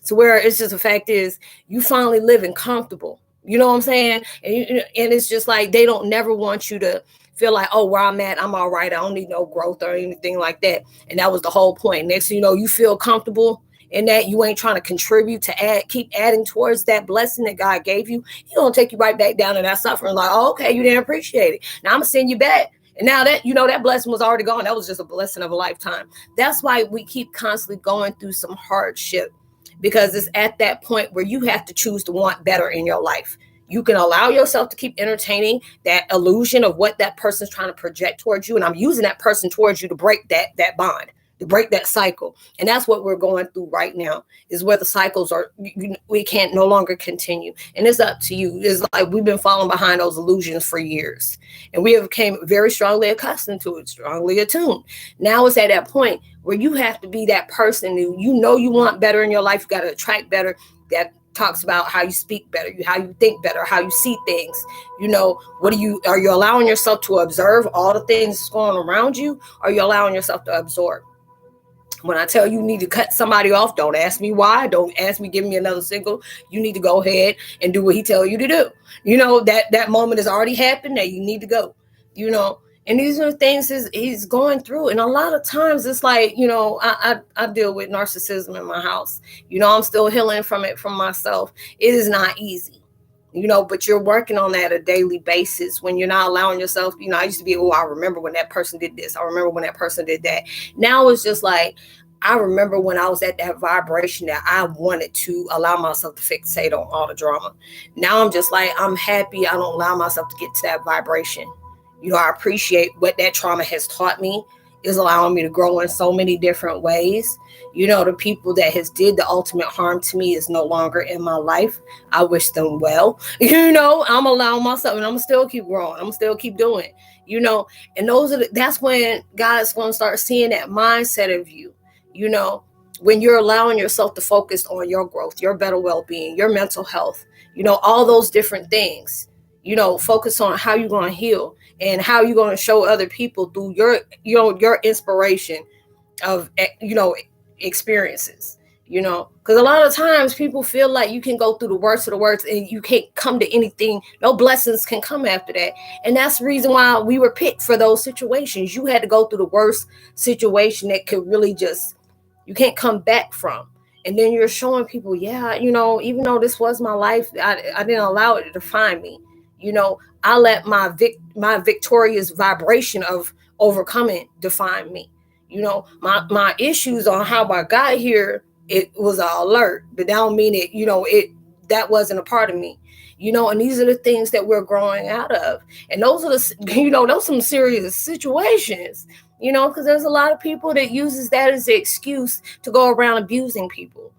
to where it's just the fact is you finally living comfortable, what I'm saying, and it's just like they don't never want you to feel like, oh, where I'm at, I'm all right, I don't need no growth or anything like that. And that was the whole point. Next thing you know, you feel comfortable in that you ain't trying to contribute to keep adding towards that blessing that God gave you. He gonna take you right back down to that suffering, like, oh, okay, you didn't appreciate it, now I'm gonna send you back. And now that that blessing was already gone, that was just a blessing of a lifetime. That's why we keep constantly going through some hardship, because it's at that point where you have to choose to want better in your life. You can allow yourself to keep entertaining that illusion of what that person's trying to project towards you. And I'm using that person towards you to break that bond, to break that cycle. And that's what we're going through right now, is where the cycles are, we can't no longer continue. And it's up to you. It's like we've been falling behind those illusions for years. And we have become very strongly accustomed to it, strongly attuned. Now it's at that point where you have to be that person who, you want better in your life. You got to attract better. That talks about how you speak better, how you think better, how you see things. Are you allowing yourself to observe all the things that's going around you? Or are you allowing yourself to absorb? When I tell you need to cut somebody off, don't ask me why. Don't ask me, give me another signal. You need to go ahead and do what he tells you to do. That moment has already happened, that you need to go, and these are the things he's going through. And a lot of times it's like, I deal with narcissism in my house. I'm still healing from it, from myself. It is not easy. But you're working on that a daily basis when you're not allowing yourself, I used to be, I remember when that person did this. I remember when that person did that. Now it's just like, I remember when I was at that vibration that I wanted to allow myself to fixate on all the drama. Now I'm just like, I'm happy I don't allow myself to get to that vibration. I appreciate what that trauma has taught me, is allowing me to grow in so many different ways. The people that has did the ultimate harm to me is no longer in my life. I wish them well. I'm allowing myself, and I'm gonna still keep growing. I'm gonna still keep doing it. And that's when God's gonna start seeing that mindset of you. When you're allowing yourself to focus on your growth, your better well-being, your mental health, all those different things. Focus on how you're going to heal and how you're going to show other people through your inspiration of, experiences, because a lot of times people feel like you can go through the worst of the worst and you can't come to anything. No blessings can come after that. And that's the reason why we were picked for those situations. You had to go through the worst situation that could really you can't come back from. And then you're showing people, even though this was my life, I didn't allow it to define me. I let my victorious vibration of overcoming define me. My issues on how I got here, it was an alert, but that don't mean it, that wasn't a part of me. And these are the things that we're growing out of. And those are those some serious situations, because there's a lot of people that uses that as an excuse to go around abusing people.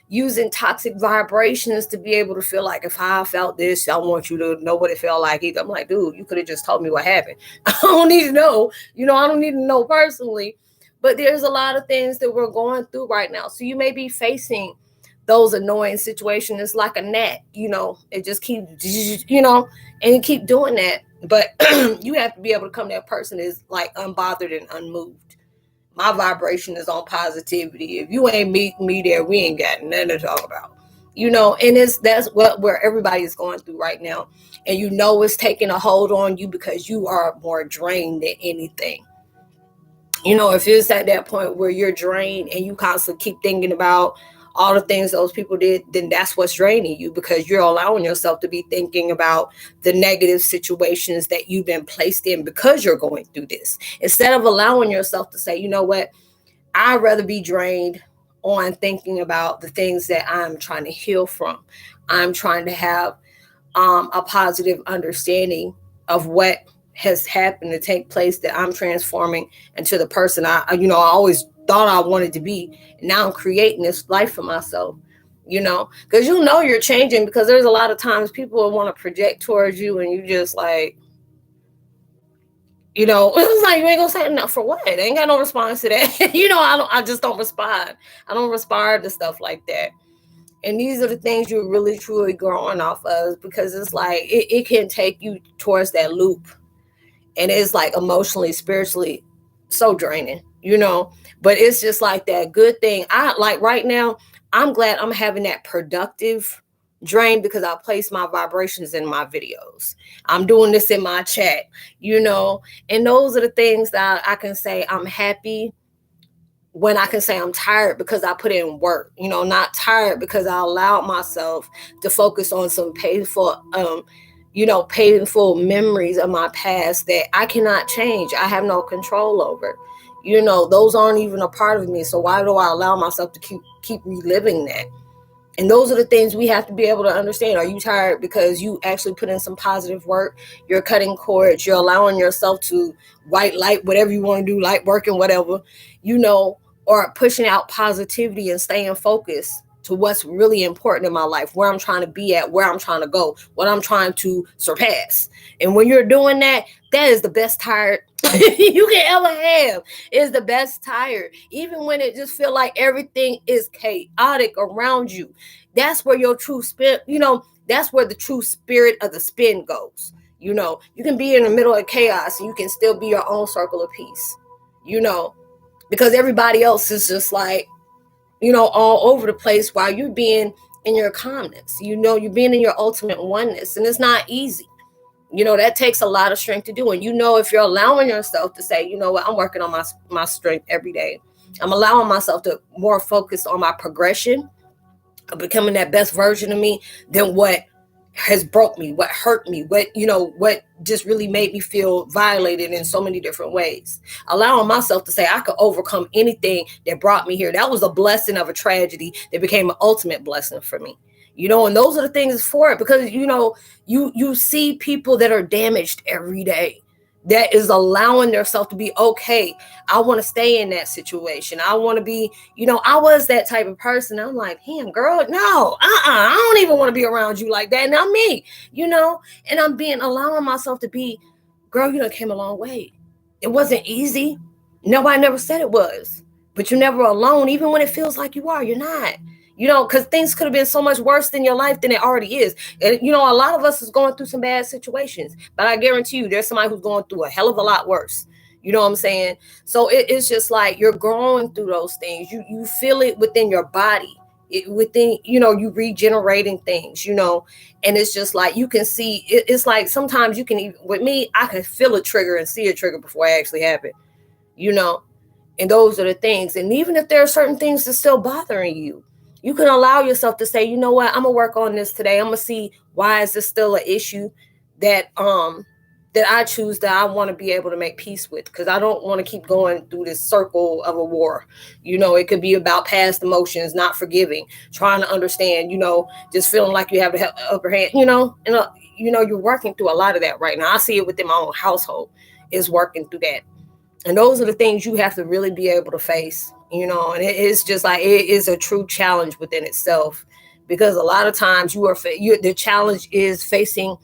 Using toxic vibrations to be able to feel like, if I felt this, I want you to know what it felt like. I'm like, dude, you could have just told me what happened. I don't need to know. I don't need to know personally. But there's a lot of things that we're going through right now. So you may be facing those annoying situations. It's like a gnat, it just keeps, and you keep doing that. But you have to be able to come to that person is like unbothered and unmoved. My vibration is on positivity. If you ain't meet me there, we ain't got nothing to talk about. And that's where everybody is going through right now. And it's taking a hold on you because you are more drained than anything. If it's at that point where you're drained and you constantly keep thinking about, all the things those people did, then that's what's draining you, because you're allowing yourself to be thinking about the negative situations that you've been placed in because you're going through this, instead of allowing yourself to say, you know what, I'd rather be drained on thinking about the things that I'm trying to heal from. I'm trying to have a positive understanding of what has happened to take place, that I'm transforming into the person I always thought I wanted to be. And now I'm creating this life for myself, because you're changing, because there's a lot of times people will want to project towards you and you just like, it's like, you ain't gonna say enough for what? I ain't got no response to that. I just don't respond. I don't respond to stuff like that. And these are the things you're really truly growing off of, because it's like it can take you towards that loop, and it's like emotionally, spiritually so draining, but it's just like that good thing. I like right now, I'm glad I'm having that productive drain, because I place my vibrations in my videos. I'm doing this in my chat, and those are the things that I can say I'm happy when I can say I'm tired, because I put in work, not tired because I allowed myself to focus on some painful memories of my past that I cannot change. I have no control over. Those aren't even a part of me. So why do I allow myself to keep reliving that? And those are the things we have to be able to understand. Are you tired because you actually put in some positive work? You're cutting cords. You're allowing yourself to white light, whatever you want to do, light working, whatever, or pushing out positivity and staying focused to what's really important in my life, where I'm trying to be at, where I'm trying to go, what I'm trying to surpass. And when you're doing that, that is the best tired you can ever have. Is the best tired. Even when it just feel like everything is chaotic around you. That's where your true spirit, that's where the true spirit of the spin goes. You can be in the middle of chaos and you can still be your own circle of peace, because everybody else is just like, all over the place, while you're being in your calmness, you're being in your ultimate oneness. And it's not easy. That takes a lot of strength to do. And if you're allowing yourself to say, you know what, I'm working on my strength every day. I'm allowing myself to more focus on my progression of becoming that best version of me than what has broke me, what hurt me, what just really made me feel violated in so many different ways. Allowing myself to say I could overcome anything that brought me here. That was a blessing of a tragedy that became an ultimate blessing for me. And those are the things for it, because you see people that are damaged every day, that is allowing themselves to be okay. I want to stay in that situation. I want to be, I was that type of person. I'm like, damn, girl, no, I don't even want to be around you like that. Not me, and I'm allowing myself to be, girl, you done came a long way. It wasn't easy. Nobody never said it was, but you're never alone. Even when it feels like you are, you're not. Because things could have been so much worse than your life than it already is. And, a lot of us is going through some bad situations, but I guarantee you there's somebody who's going through a hell of a lot worse. You know what I'm saying? So it's just like you're growing through those things. You feel it within your body, you regenerating things, and it's just like you can see, it's like sometimes you can even, with me, I can feel a trigger and see a trigger before it actually happened, and those are the things. And even if there are certain things that's still bothering you, you can allow yourself to say, you know what, I'm gonna work on this today. I'm gonna see why is this still an issue that I choose, that I want to be able to make peace with, because I don't want to keep going through this circle of a war. It could be about past emotions, not forgiving, trying to understand, just feeling like you have the upper hand, and you're working through a lot of that right now. I see it within my own household, is working through that. And those are the things you have to really be able to face, and it is just like, it is a true challenge within itself, because a lot of times the challenge is facing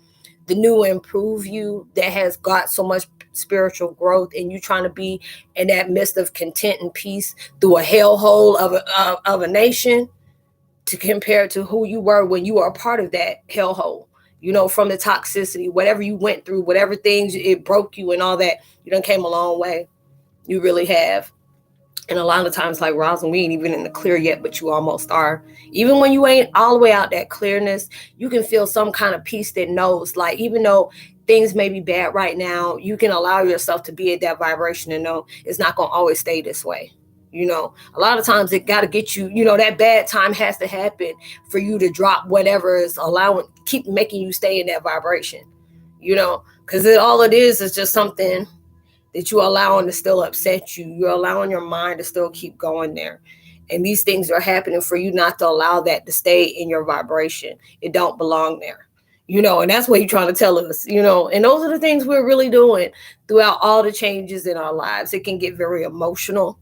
the new improved you that has got so much spiritual growth, and you trying to be in that midst of content and peace through a hellhole of a nation, to compare to who you were when you were a part of that hellhole. From the toxicity, whatever you went through, whatever things it broke you and all that, you done came a long way. You really have. And a lot of times, like Roslynn, we ain't even in the clear yet, but you almost are. Even when you ain't all the way out that clearness, you can feel some kind of peace that knows, like, even though things may be bad right now, you can allow yourself to be at that vibration and know it's not going to always stay this way. You know, a lot of times it got to get you, you know, that bad time has to happen for you to drop whatever is allowing, keep making you stay in that vibration, you know, because all it is just something that you're allowing to still upset you. You're allowing your mind to still keep going there. And these things are happening for you not to allow that to stay in your vibration. It don't belong there. You know, and that's what you're trying to tell us, you know, and those are the things we're really doing throughout all the changes in our lives. It can get very emotional.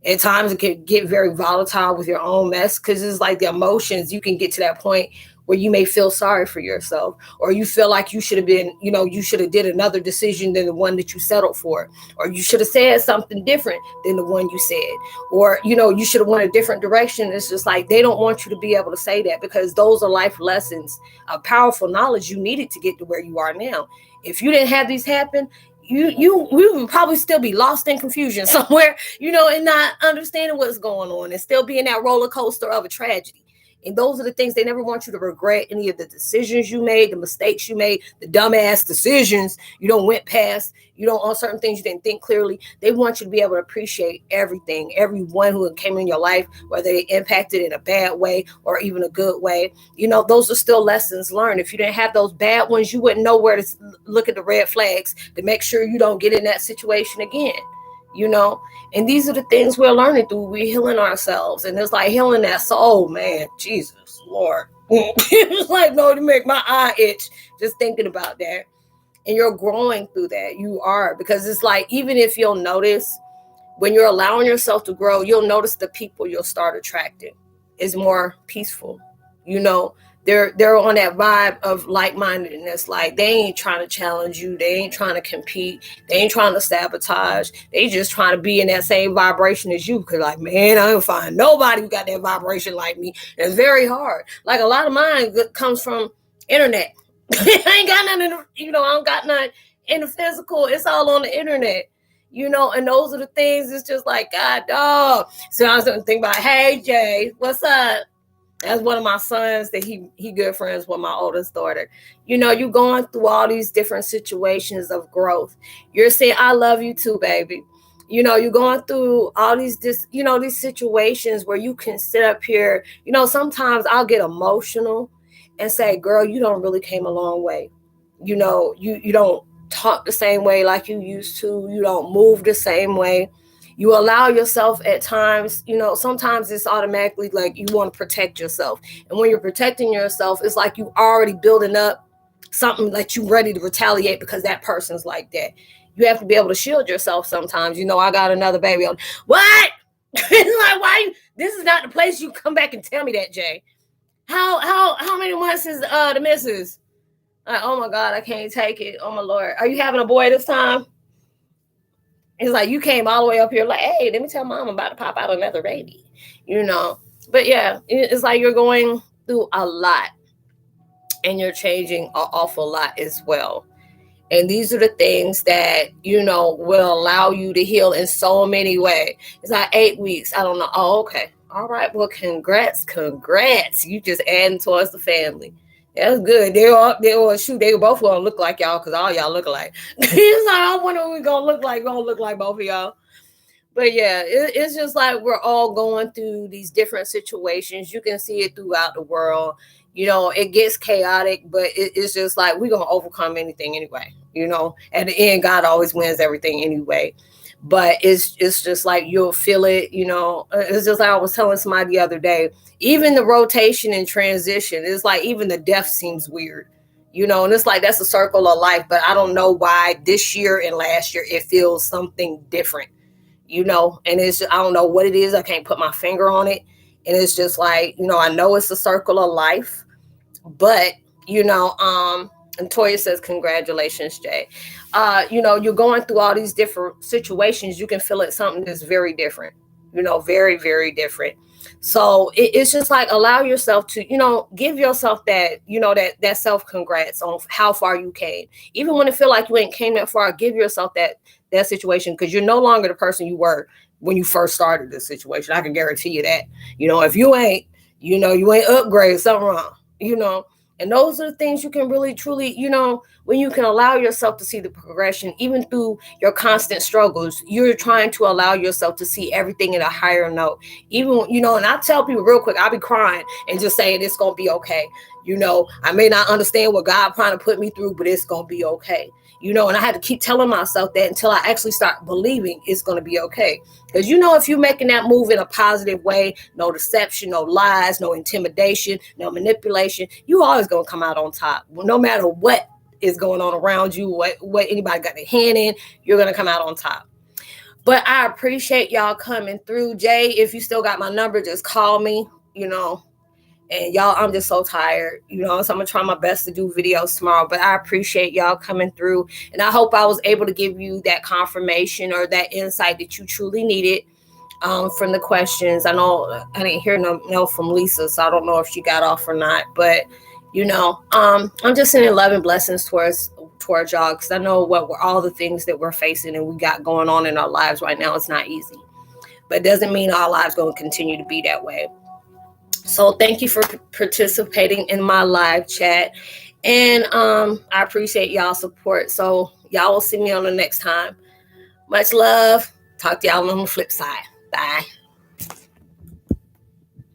At times it can get very volatile with your own mess, because it's like the emotions, you can get to that point where you may feel sorry for yourself, or you feel like you should have been, you know, you should have did another decision than the one that you settled for, or you should have said something different than the one you said, or, you know, you should have went a different direction. It's just like they don't want you to be able to say that, because those are life lessons of powerful knowledge you needed to get to where you are now. If you didn't have these happen, we would probably still be lost in confusion somewhere, you know, and not understanding what's going on, and still be in that roller coaster of a tragedy. And those are the things they never want you to regret any of the decisions you made, the mistakes you made, the dumbass decisions you don't went past, you know, on certain things you didn't think clearly. They want you to be able to appreciate everything, everyone who came in your life, whether they impacted in a bad way or even a good way. You know, those are still lessons learned. If you didn't have those bad ones, you wouldn't know where to look at the red flags to make sure you don't get in that situation again. You know, and these are the things we're learning through. We're healing ourselves, and it's like healing that soul, man. Jesus, Lord. It's like, no, to make my eye itch just thinking about that. And you're growing through that. You are, because it's like, even if you'll notice, when you're allowing yourself to grow, you'll notice the people you'll start attracting is more peaceful. You know, they're on that vibe of like-mindedness. Like, they ain't trying to challenge you, they ain't trying to compete, they ain't trying to sabotage, they just trying to be in that same vibration as you. Because, like, man, I don't find nobody who got that vibration like me. It's very hard. Like, a lot of mine comes from internet. I ain't got nothing, you know, I don't got nothing in the physical. It's all on the internet, you know. And those are the things, it's just like, God, dog. So I was thinking about, hey, Jay, what's up? That's one of my sons that he good friends with my oldest daughter. You know, you're going through all these different situations of growth. You're saying, I love you too, baby. You know, you're going through all these these situations where you can sit up here. You know, sometimes I'll get emotional and say, girl, you don't really came a long way. You know, you don't talk the same way like you used to. You don't move the same way. You allow yourself at times, you know, sometimes it's automatically like you want to protect yourself. And when you're protecting yourself, it's like you already building up something like you ready to retaliate because that person's like that. You have to be able to shield yourself sometimes. You know, I got another baby on. What? It's like, why? This is not the place you come back and tell me that, Jay. How many months is the missus? Like, oh my God, I can't take it. Oh my Lord. Are you having a boy this time? It's like you came all the way up here like, hey, let me tell mom I'm about to pop out another baby, you know. But yeah, it's like you're going through a lot and you're changing an awful lot as well. And these are the things that, you know, will allow you to heal in so many ways. It's like 8 weeks. I don't know. Oh, okay. All right. Well, congrats. You just adding towards the family. That's good. They both gonna look like y'all, because all y'all look alike. It's like, I wonder what we're gonna look like both of y'all. But yeah, it's just like we're all going through these different situations. You can see it throughout the world. You know, it gets chaotic, but it's just like we're gonna overcome anything anyway. You know, at the end, God always wins everything anyway. But it's just like you'll feel it, you know. It's just like I was telling somebody the other day, even the rotation and transition, it's like even the death seems weird, you know. And it's like that's a circle of life, but I don't know why this year and last year it feels something different, you know. And I don't know what it is. I can't put my finger on it. And it's just like, you know, I know it's a circle of life, but, you know, and Toya says, congratulations, Jay. You know, you're going through all these different situations. You can feel it something that's very different, you know, very, very different. So it's just like allow yourself to, you know, give yourself that, you know, that self congrats on how far you came. Even when it feel like you ain't came that far, give yourself that situation, because you're no longer the person you were when you first started this situation. I can guarantee you that. You know, if you ain't, you know, you ain't upgraded, something wrong, you know. And those are the things you can really, truly, when you can allow yourself to see the progression, even through your constant struggles, you're trying to allow yourself to see everything in a higher note. Even, and I tell people real quick, I'll be crying and just saying it's going to be okay. I may not understand what God trying to put me through, but it's going to be okay. And I had to keep telling myself that until I actually start believing it's going to be okay. Because, if you're making that move in a positive way, no deception, no lies, no intimidation, no manipulation, you always going to come out on top. No matter what is going on around you, what anybody got their hand in, you're going to come out on top. But I appreciate y'all coming through. Jay, if you still got my number, just call me, And y'all, I'm just so tired, so I'm going to try my best to do videos tomorrow. But I appreciate y'all coming through. And I hope I was able to give you that confirmation or that insight that you truly needed from the questions. I know I didn't hear no from Lisa, so I don't know if she got off or not. But, I'm just sending love and blessings towards y'all, because I know all the things that we're facing and we got going on in our lives right now. It's not easy. But it doesn't mean our lives going to continue to be that way. So thank you for participating in my live chat. And I appreciate y'all's support. So y'all will see me on the next time. Much love. Talk to y'all on the flip side. Bye.